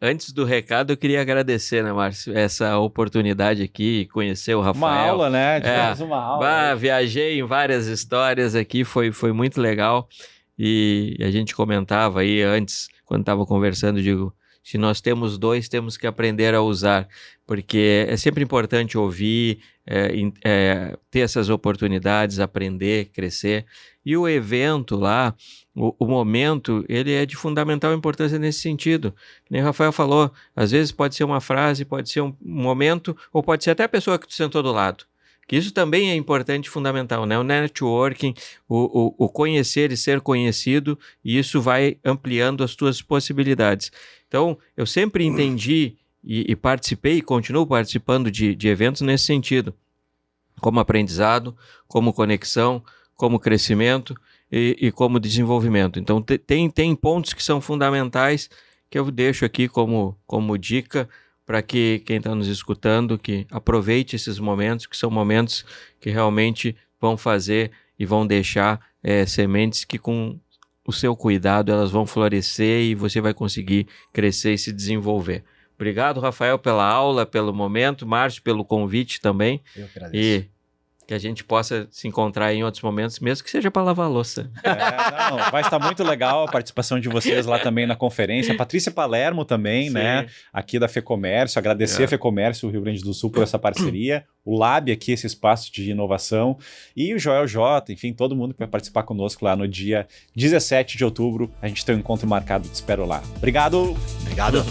antes do recado, eu queria agradecer, né, Márcio, essa oportunidade aqui, conhecer o Rafael. Uma aula, né? Tivemos uma aula. Viajei em várias histórias aqui, foi muito legal. E a gente comentava aí antes, quando estava conversando, digo, Se nós temos dois, temos que aprender a usar, porque é sempre importante ouvir, ter essas oportunidades, aprender, crescer. E o evento lá, o momento, ele é de fundamental importância nesse sentido. Nem o Rafael falou, às vezes pode ser uma frase, pode ser um momento, ou pode ser até a pessoa que tu sentou do lado. Que isso também é importante e fundamental, né? O networking, o conhecer e ser conhecido, e isso vai ampliando as tuas possibilidades. Então, eu sempre entendi e participei e continuo participando de eventos nesse sentido, como aprendizado, como conexão, como crescimento e como desenvolvimento. Então, tem pontos que são fundamentais que eu deixo aqui como dica para que quem está nos escutando, que aproveite esses momentos, que são momentos que realmente vão fazer e vão deixar sementes que com o seu cuidado elas vão florescer e você vai conseguir crescer e se desenvolver. Obrigado, Rafael, pela aula, pelo momento, Márcio, pelo convite também. Eu que agradeço. E que a gente possa se encontrar em outros momentos, mesmo que seja para lavar a louça. Vai estar muito legal a participação de vocês lá também na conferência. A Patrícia Palermo também, Sim. né? Aqui da FEComércio, agradecer a FEComércio, o Rio Grande do Sul, por essa parceria. O Lab aqui, esse espaço de inovação. E o Joel J, enfim, todo mundo que vai participar conosco lá no dia 17 de outubro. A gente tem um encontro marcado, te espero lá. Obrigado! Obrigado.